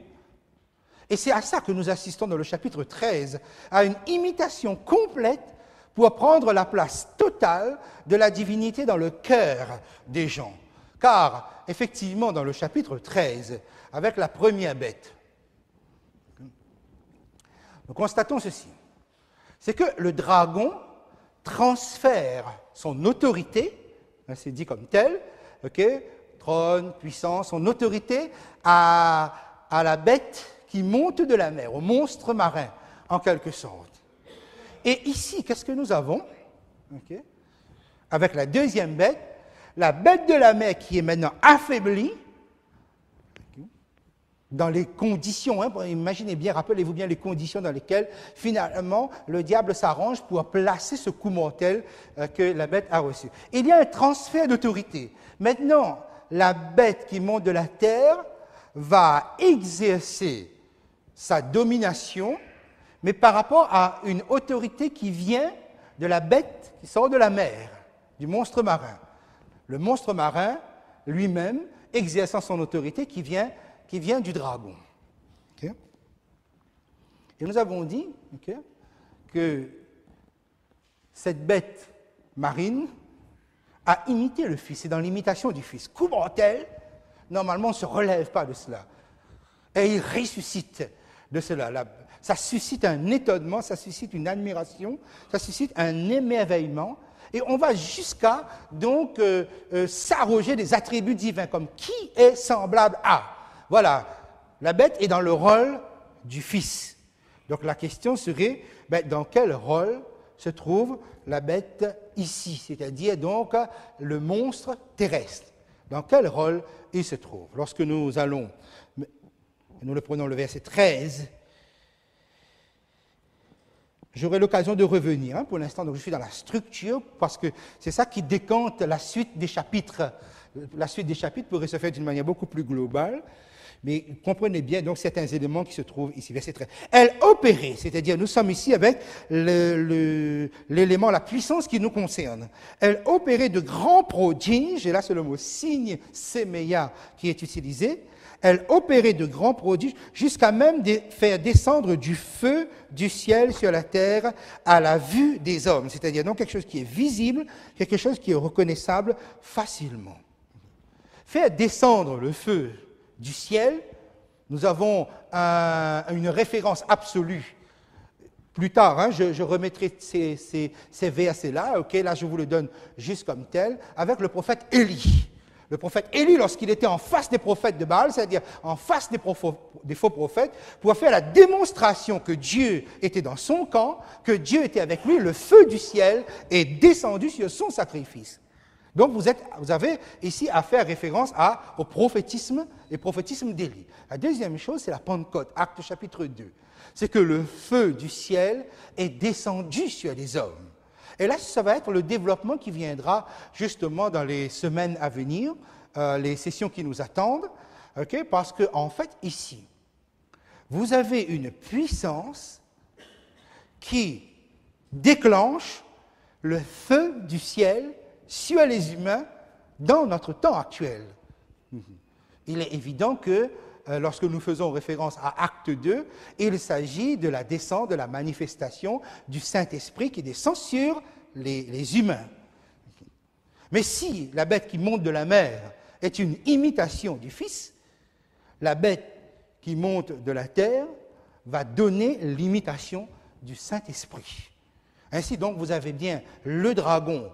Et c'est à ça que nous assistons dans le chapitre 13, à une imitation complète pour prendre la place totale de la divinité dans le cœur des gens. Car, effectivement, dans le chapitre 13, avec la première bête, nous constatons ceci. C'est que le dragon transfère son autorité, c'est dit comme tel, okay, trône, puissance, son autorité à la bête qui monte de la mer, au monstre marin, en quelque sorte. Et ici, qu'est-ce que nous avons? Okay. Avec la deuxième bête, la bête de la mer qui est maintenant affaiblie, dans les conditions, imaginez bien, rappelez-vous bien les conditions dans lesquelles finalement le diable s'arrange pour placer ce coup mortel que la bête a reçu. Il y a un transfert d'autorité. Maintenant, la bête qui monte de la terre va exercer sa domination, mais par rapport à une autorité qui vient de la bête qui sort de la mer, du monstre marin. Le monstre marin lui-même exerçant son autorité qui vient du dragon. Okay? Et nous avons dit que cette bête marine a imité le Fils, c'est dans l'imitation du Fils. Coup mortel, normalement on ne se relève pas de cela. Et il ressuscite de cela. Ça suscite un étonnement, ça suscite une admiration, ça suscite un émerveillement. Et on va jusqu'à donc s'arroger des attributs divins, comme qui est semblable à. Voilà, la bête est dans le rôle du Fils. Donc la question serait, dans quel rôle se trouve la bête ici, c'est-à-dire donc le monstre terrestre. Dans quel rôle il se trouve? Lorsque nous le prenons le verset 13, j'aurai l'occasion de revenir. Pour l'instant, donc, je suis dans la structure parce que c'est ça qui décante la suite des chapitres. La suite des chapitres pourrait se faire d'une manière beaucoup plus globale. Mais comprenez bien donc certains éléments qui se trouvent ici, verset 13. Elle opérait, c'est-à-dire nous sommes ici avec l'élément, la puissance qui nous concerne. Elle opérait de grands prodiges, et là c'est le mot signe, séméia, qui est utilisé. Elle opérait de grands prodiges jusqu'à même faire descendre du feu du ciel sur la terre à la vue des hommes. C'est-à-dire donc quelque chose qui est visible, quelque chose qui est reconnaissable facilement. Faire descendre le feu du ciel, nous avons une référence absolue. Plus tard, je remettrai ces versets-là, là je vous le donne juste comme tel, avec le prophète Élie. Le prophète Élie, lorsqu'il était en face des prophètes de Baal, c'est-à-dire en face des faux prophètes, pour faire la démonstration que Dieu était dans son camp, que Dieu était avec lui, le feu du ciel est descendu sur son sacrifice. Donc vous avez ici à faire référence au prophétisme et prophétisme d'Élie. La deuxième chose, c'est la Pentecôte, Actes chapitre 2. C'est que le feu du ciel est descendu sur les hommes. Et là, ça va être le développement qui viendra justement dans les semaines à venir, les sessions qui nous attendent, parce qu'en fait, ici, vous avez une puissance qui déclenche le feu du ciel sur les humains dans notre temps actuel. Il est évident que lorsque nous faisons référence à Acte 2, il s'agit de la descente, de la manifestation du Saint-Esprit qui descend sur les humains. Mais si la bête qui monte de la mer est une imitation du Fils, la bête qui monte de la terre va donner l'imitation du Saint-Esprit. Ainsi donc, vous avez bien le dragon,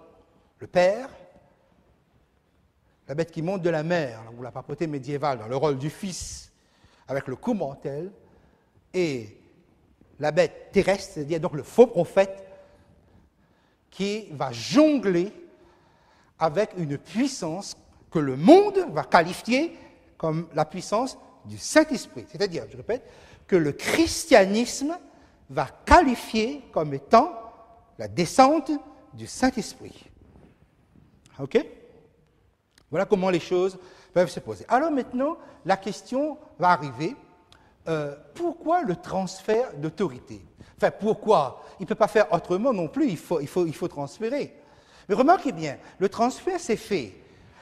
le Père, la bête qui monte de la mer, ou la papauté médiévale, dans le rôle du Fils, avec le coup mortel, et la bête terrestre, c'est-à-dire donc le faux prophète, qui va jongler avec une puissance que le monde va qualifier comme la puissance du Saint-Esprit. C'est-à-dire, je répète, que le christianisme va qualifier comme étant la descente du Saint-Esprit. OK? Voilà comment les choses peuvent se poser. Alors maintenant, la question va arriver. Pourquoi le transfert d'autorité? Enfin, pourquoi? Il ne peut pas faire autrement non plus, il faut transférer. Mais remarquez bien, le transfert s'est fait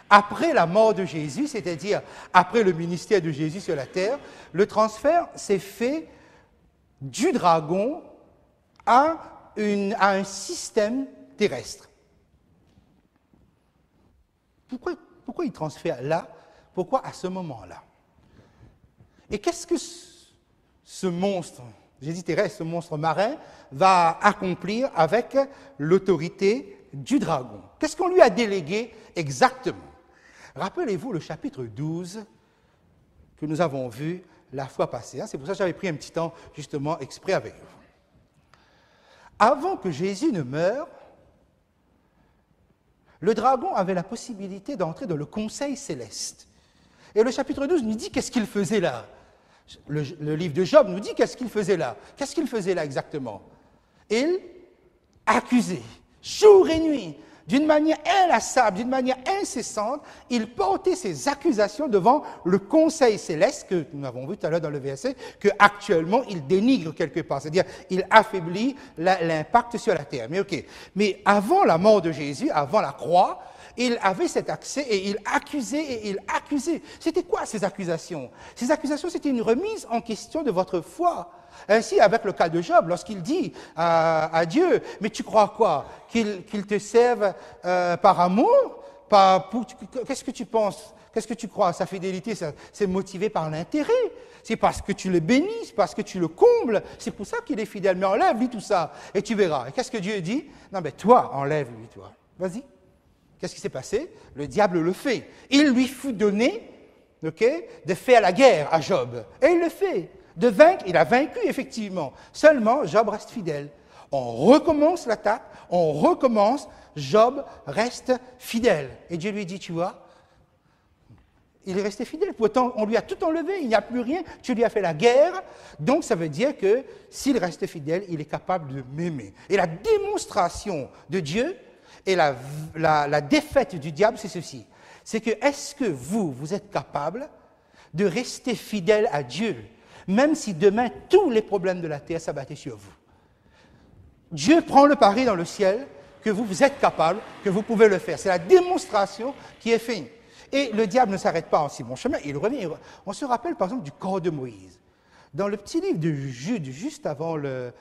après la mort de Jésus, c'est-à-dire après le ministère de Jésus sur la terre. Le transfert s'est fait du dragon à un système terrestre. Pourquoi il transfère là? Pourquoi à ce moment-là? Et qu'est-ce que ce monstre, j'ai dit terrestre, ce monstre marin, va accomplir avec l'autorité du dragon? Qu'est-ce qu'on lui a délégué exactement? Rappelez-vous le chapitre 12 que nous avons vu la fois passée. C'est pour ça que j'avais pris un petit temps justement exprès avec vous. Avant que Jésus ne meure, le dragon avait la possibilité d'entrer dans le conseil céleste. Et le chapitre 12 nous dit qu'est-ce qu'il faisait là? Le livre de Job nous dit qu'est-ce qu'il faisait là. Qu'est-ce qu'il faisait là exactement? Il accusait, jour et nuit, d'une manière inlassable, d'une manière incessante, il portait ses accusations devant le conseil céleste, que nous avons vu tout à l'heure dans le verset, qu'actuellement il dénigre quelque part, c'est-à-dire il affaiblit l'impact sur la terre. Mais ok, mais avant la mort de Jésus, avant la croix, il avait cet accès et il accusait et il accusait. C'était quoi ces accusations? Ces accusations, c'était une remise en question de votre foi. Ainsi, avec le cas de Job, lorsqu'il dit à Dieu, mais tu crois quoi? Qu'il te serve par amour? Qu'est-ce que tu penses? Qu'est-ce que tu crois? Sa fidélité, c'est motivé par l'intérêt. C'est parce que tu le bénis, c'est parce que tu le combles. C'est pour ça qu'il est fidèle. Mais enlève-lui tout ça et tu verras. Et qu'est-ce que Dieu dit? Non, mais toi, enlève-lui, toi. Vas-y. Qu'est-ce qui s'est passé? Le diable le fait. Il lui fut donné, de faire la guerre à Job. Et il le fait. De vaincre, il a vaincu effectivement. Seulement, Job reste fidèle. On recommence l'attaque, on recommence, Job reste fidèle. Et Dieu lui dit, tu vois, il est resté fidèle. Pourtant, on lui a tout enlevé, il n'y a plus rien, tu lui as fait la guerre. Donc, ça veut dire que s'il reste fidèle, il est capable de m'aimer. Et la démonstration de Dieu et la défaite du diable, c'est ceci. C'est que, est-ce que vous êtes capable de rester fidèle à Dieu, même si demain, tous les problèmes de la terre s'abattaient sur vous? Dieu prend le pari dans le ciel que vous êtes capable, que vous pouvez le faire. C'est la démonstration qui est faite. Et le diable ne s'arrête pas en si bon chemin, il revient. On se rappelle par exemple du corps de Moïse. Dans le petit livre de Jude, juste avant le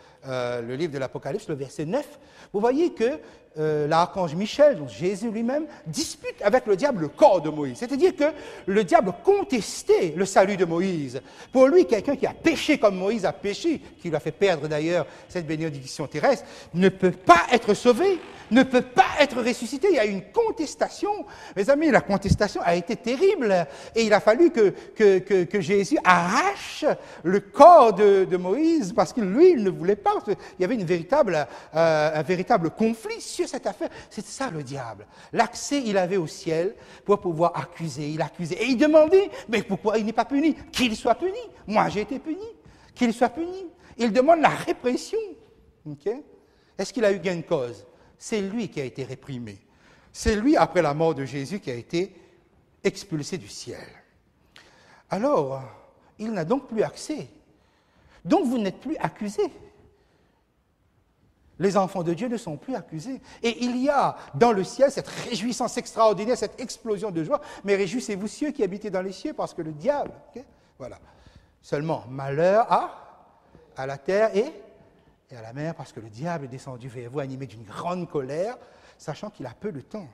livre de l'Apocalypse, le verset 9, vous voyez que l'archange Michel, donc Jésus lui-même, dispute avec le diable le corps de Moïse. C'est-à-dire que le diable contestait le salut de Moïse. Pour lui, quelqu'un qui a péché comme Moïse a péché, qui lui a fait perdre d'ailleurs cette bénédiction terrestre, ne peut pas être sauvé, ne peut pas être ressuscité. Il y a une contestation. Mes amis, la contestation a été terrible. Et il a fallu que Jésus arrache le corps de Moïse parce que lui, il ne voulait pas. Il y avait un véritable conflit sur cette affaire. C'est ça le diable. L'accès, il avait au ciel pour pouvoir accuser. Il accusait. Et il demandait, mais pourquoi il n'est pas puni? Qu'il soit puni. Moi, j'ai été puni. Qu'il soit puni. Il demande la répression. Okay? Est-ce qu'il a eu gain de cause? C'est lui qui a été réprimé. C'est lui, après la mort de Jésus, qui a été expulsé du ciel. Alors, il n'a donc plus accès. Donc, vous n'êtes plus accusés. Les enfants de Dieu ne sont plus accusés. Et il y a dans le ciel cette réjouissance extraordinaire, cette explosion de joie. Mais réjouissez-vous, cieux qui habitez dans les cieux, parce que le diable, voilà. Seulement, malheur à la terre et à la mer, parce que le diable est descendu vers vous animé d'une grande colère, sachant qu'il a peu de temps.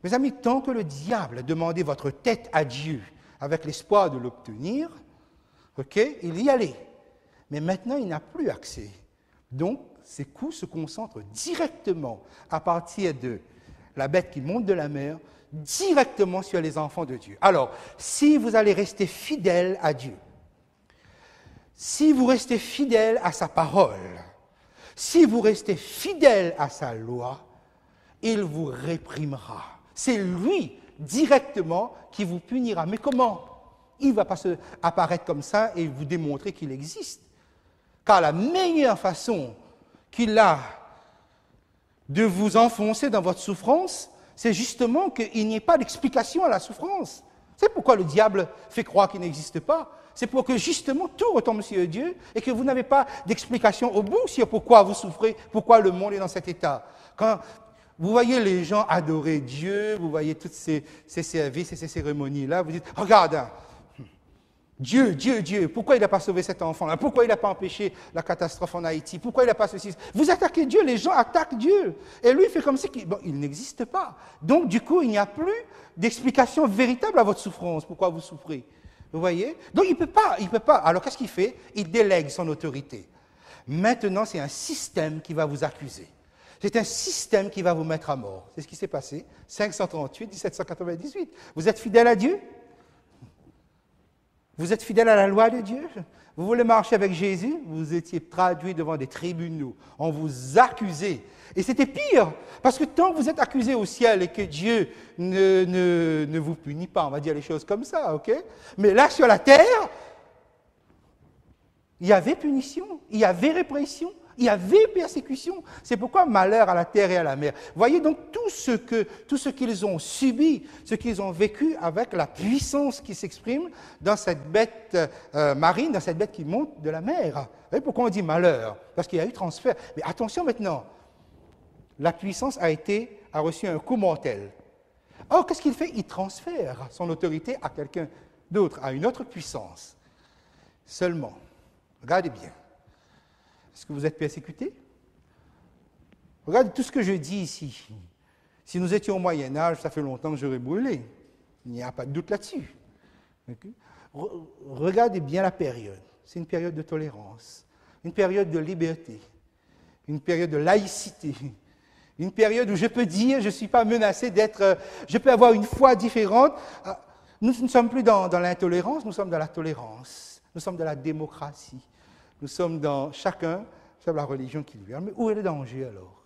Mes amis, tant que le diable demandait votre tête à Dieu avec l'espoir de l'obtenir, il y allait. Mais maintenant, il n'a plus accès. Donc, ses coups se concentrent directement à partir de la bête qui monte de la mer, directement sur les enfants de Dieu. Alors, si vous allez rester fidèle à Dieu, si vous restez fidèle à sa parole, si vous restez fidèle à sa loi, il vous réprimera. C'est lui, directement, qui vous punira. Mais comment? Il ne va pas apparaître comme ça et vous démontrer qu'il existe. Car la meilleure façon qu'il a de vous enfoncer dans votre souffrance, c'est justement qu'il n'y ait pas d'explication à la souffrance. C'est pourquoi le diable fait croire qu'il n'existe pas. C'est pour que justement tout retombe sur Dieu et que vous n'avez pas d'explication au bout sur pourquoi vous souffrez, pourquoi le monde est dans cet état. Quand vous voyez les gens adorer Dieu, vous voyez toutes ces services et ces cérémonies-là, vous dites, regarde, hein, Dieu, pourquoi il n'a pas sauvé cet enfant-là? Pourquoi il n'a pas empêché la catastrophe en Haïti? Pourquoi il n'a pas ceci? Vous attaquez Dieu, les gens attaquent Dieu. Et lui, il fait comme si il n'existe pas. Donc, du coup, il n'y a plus d'explication véritable à votre souffrance, pourquoi vous souffrez. Vous voyez? Donc, il ne peut pas. Alors, qu'est-ce qu'il fait? Il délègue son autorité. Maintenant, c'est un système qui va vous accuser. C'est un système qui va vous mettre à mort. C'est ce qui s'est passé, 538, 1798. Vous êtes fidèle à Dieu? Vous êtes fidèle à la loi de Dieu? Vous voulez marcher avec Jésus? Vous étiez traduit devant des tribunaux. On vous accusait. Et c'était pire, parce que tant que vous êtes accusé au ciel et que Dieu ne vous punit pas, on va dire les choses comme ça, ok? Mais là, sur la terre, Il y avait punition, il y avait répression, il y avait persécution. C'est pourquoi malheur à la terre et à la mer. Voyez donc tout ce qu'ils ont subi, ce qu'ils ont vécu avec la puissance qui s'exprime dans cette bête marine, dans cette bête qui monte de la mer. Vous voyez pourquoi on dit malheur? Parce qu'il y a eu transfert. Mais attention maintenant, la puissance a reçu un coup mortel. Or, qu'est-ce qu'il fait? Il transfère son autorité à quelqu'un d'autre, à une autre puissance. Seulement, regardez bien. Est-ce que vous êtes persécuté? Regardez tout ce que je dis ici. Si nous étions au Moyen-Âge, ça fait longtemps que j'aurais brûlé. Il n'y a pas de doute là-dessus. Okay? Regardez bien la période. C'est une période de tolérance, une période de liberté, une période de laïcité, une période où je peux dire, je ne suis pas menacé d'être... je peux avoir une foi différente. Nous ne sommes plus dans l'intolérance, nous sommes dans la tolérance. Nous sommes dans la démocratie. Nous sommes dans chacun, c'est la religion qui lui a. Mais où est le danger alors?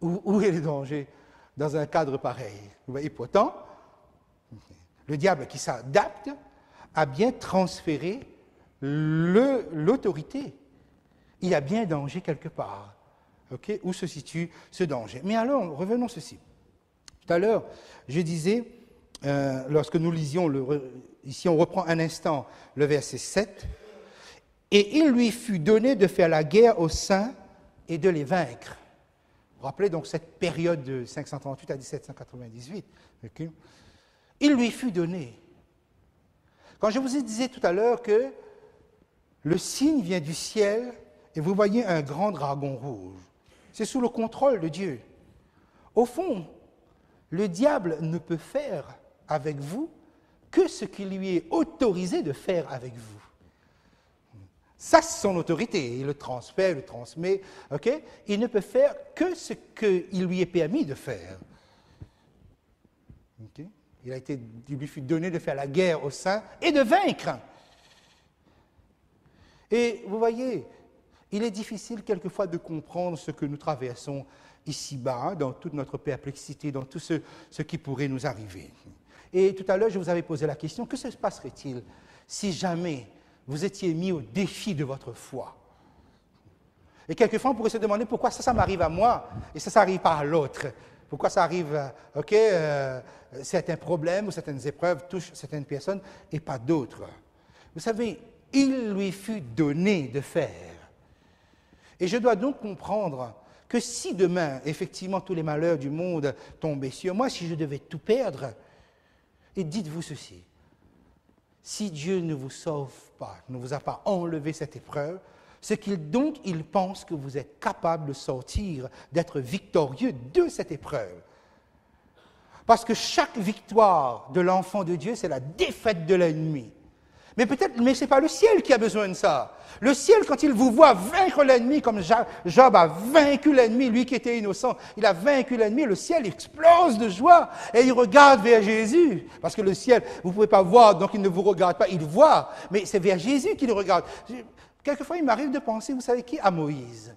Où est le danger dans un cadre pareil? Et pourtant, le diable qui s'adapte a bien transféré l'autorité. Il y a bien un danger quelque part. Okay? Où se situe ce danger? Mais alors, revenons à ceci. Tout à l'heure, je disais, lorsque nous lisions, ici on reprend un instant le verset 7, « Et il lui fut donné de faire la guerre aux saints et de les vaincre. » Vous rappelez donc cette période de 538 à 1798. Okay? Il lui fut donné. Quand je vous disais tout à l'heure que le signe vient du ciel et vous voyez un grand dragon rouge, c'est sous le contrôle de Dieu. Au fond, le diable ne peut faire avec vous que ce qui lui est autorisé de faire avec vous. Ça, c'est son autorité. Il le transfère, il le transmet. Okay? Il ne peut faire que ce qu'il lui est permis de faire. Okay? Il lui fut donné de faire la guerre aux saints et de vaincre. Et vous voyez, il est difficile quelquefois de comprendre ce que nous traversons ici-bas, dans toute notre perplexité, dans tout ce qui pourrait nous arriver. Et tout à l'heure, je vous avais posé la question, que se passerait-il si jamais vous étiez mis au défi de votre foi? Et quelquefois, on pourrait se demander pourquoi ça m'arrive à moi et ça n'arrive pas à l'autre. Pourquoi ça arrive, certains problèmes ou certaines épreuves touchent certaines personnes et pas d'autres. Vous savez, il lui fut donné de faire. Et je dois donc comprendre que si demain, effectivement, tous les malheurs du monde tombaient sur moi, si je devais tout perdre, et dites-vous ceci, si Dieu ne vous sauve pas, ne vous a pas enlevé cette épreuve, c'est qu'il pense que vous êtes capable de sortir, d'être victorieux de cette épreuve. Parce que chaque victoire de l'enfant de Dieu, c'est la défaite de l'ennemi. Mais ce n'est pas le ciel qui a besoin de ça. Le ciel, quand il vous voit vaincre l'ennemi, comme Job a vaincu l'ennemi, lui qui était innocent, il a vaincu l'ennemi, le ciel explose de joie et il regarde vers Jésus. Parce que le ciel, vous ne pouvez pas voir, donc il ne vous regarde pas, il voit, mais c'est vers Jésus qu'il regarde. Quelquefois, il m'arrive de penser, vous savez qui? À Moïse.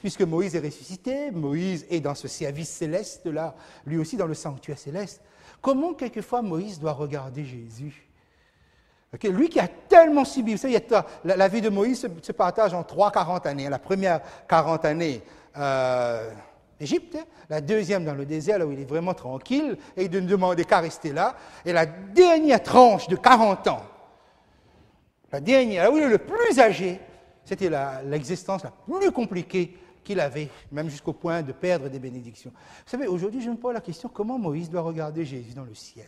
Puisque Moïse est ressuscité, Moïse est dans ce service céleste-là, lui aussi dans le sanctuaire céleste. Comment quelquefois Moïse doit regarder Jésus? Okay, lui qui a tellement subi, vous savez, la vie de Moïse se partage en 40 années. La première 40 années, Égypte, la deuxième dans le désert, là où il est vraiment tranquille, et il ne demandait qu'à rester là, et la dernière tranche de 40 ans, la dernière, là où il est le plus âgé, c'était l'existence la plus compliquée qu'il avait, même jusqu'au point de perdre des bénédictions. Vous savez, aujourd'hui, je me pose la question, comment Moïse doit regarder Jésus dans le ciel?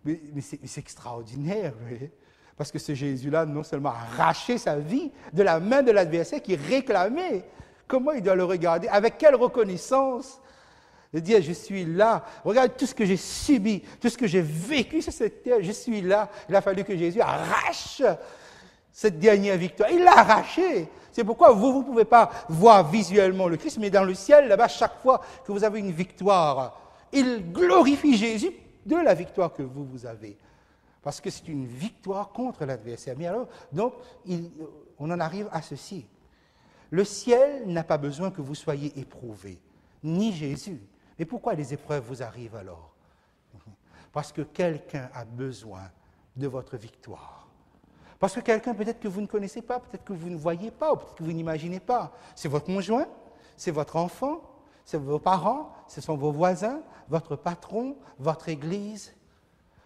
Mais c'est extraordinaire, vous voyez? Parce que ce Jésus-là, non seulement a arraché sa vie de la main de l'adversaire qui réclamait, comment il doit le regarder? Avec quelle reconnaissance? De dire, je suis là, regarde tout ce que j'ai subi, tout ce que j'ai vécu sur cette terre, je suis là. Il a fallu que Jésus arrache cette dernière victoire. Il l'a arraché. C'est pourquoi vous ne pouvez pas voir visuellement le Christ, mais dans le ciel, là-bas, chaque fois que vous avez une victoire, il glorifie Jésus de la victoire que vous avez. Parce que c'est une victoire contre l'adversaire. Mais alors, donc, on en arrive à ceci. Le ciel n'a pas besoin que vous soyez éprouvés, ni Jésus. Mais pourquoi les épreuves vous arrivent alors? Parce que quelqu'un a besoin de votre victoire. Parce que quelqu'un peut-être que vous ne connaissez pas, peut-être que vous ne voyez pas, ou peut-être que vous n'imaginez pas. C'est votre conjoint, c'est votre enfant, c'est vos parents, ce sont vos voisins, votre patron, votre église.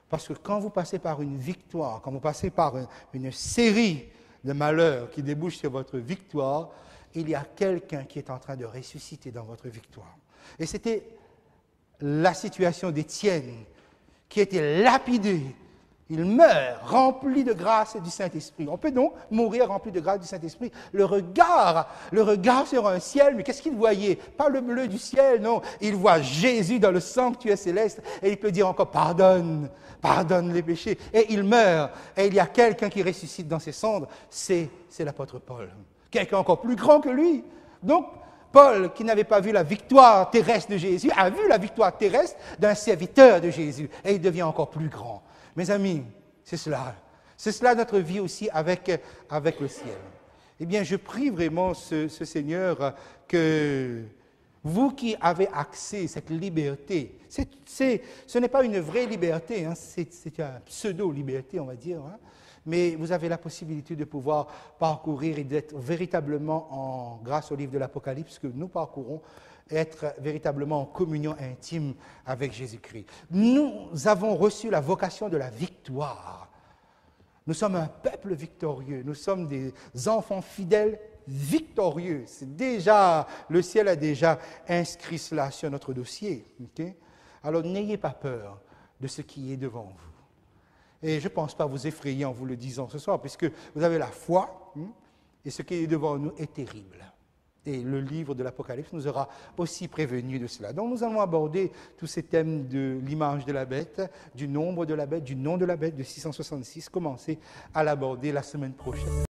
Parce que quand vous passez par une victoire, quand vous passez par une série de malheurs qui débouchent sur votre victoire, il y a quelqu'un qui est en train de ressusciter dans votre victoire. Et c'était la situation d'Étienne, qui était lapidé. Il meurt rempli de grâce du Saint-Esprit. On peut donc mourir rempli de grâce du Saint-Esprit. Le regard sur un ciel, mais qu'est-ce qu'il voyait? Pas le bleu du ciel, non. Il voit Jésus dans le sanctuaire céleste et il peut dire encore pardonne les péchés. Et il meurt. Et il y a quelqu'un qui ressuscite dans ses cendres, c'est l'apôtre Paul. Quelqu'un encore plus grand que lui. Donc, Paul, qui n'avait pas vu la victoire terrestre de Jésus, a vu la victoire terrestre d'un serviteur de Jésus. Et il devient encore plus grand. Mes amis, c'est cela. C'est cela notre vie aussi avec le ciel. Eh bien, je prie vraiment ce Seigneur que vous qui avez accès à cette liberté, ce n'est pas une vraie liberté, hein, c'est une pseudo-liberté, on va dire, hein, mais vous avez la possibilité de pouvoir parcourir et d'être véritablement, grâce au livre de l'Apocalypse que nous parcourons, être véritablement en communion intime avec Jésus-Christ. Nous avons reçu la vocation de la victoire. Nous sommes un peuple victorieux. Nous sommes des enfants fidèles victorieux. C'est déjà, le ciel a déjà inscrit cela sur notre dossier. Okay? Alors n'ayez pas peur de ce qui est devant vous. Et je ne pense pas vous effrayer en vous le disant ce soir, puisque vous avez la foi, et ce qui est devant nous est terrible. Et le livre de l'Apocalypse nous aura aussi prévenus de cela. Donc nous allons aborder tous ces thèmes de l'image de la bête, du nombre de la bête, du nom de la bête, de 666, commencer à l'aborder la semaine prochaine.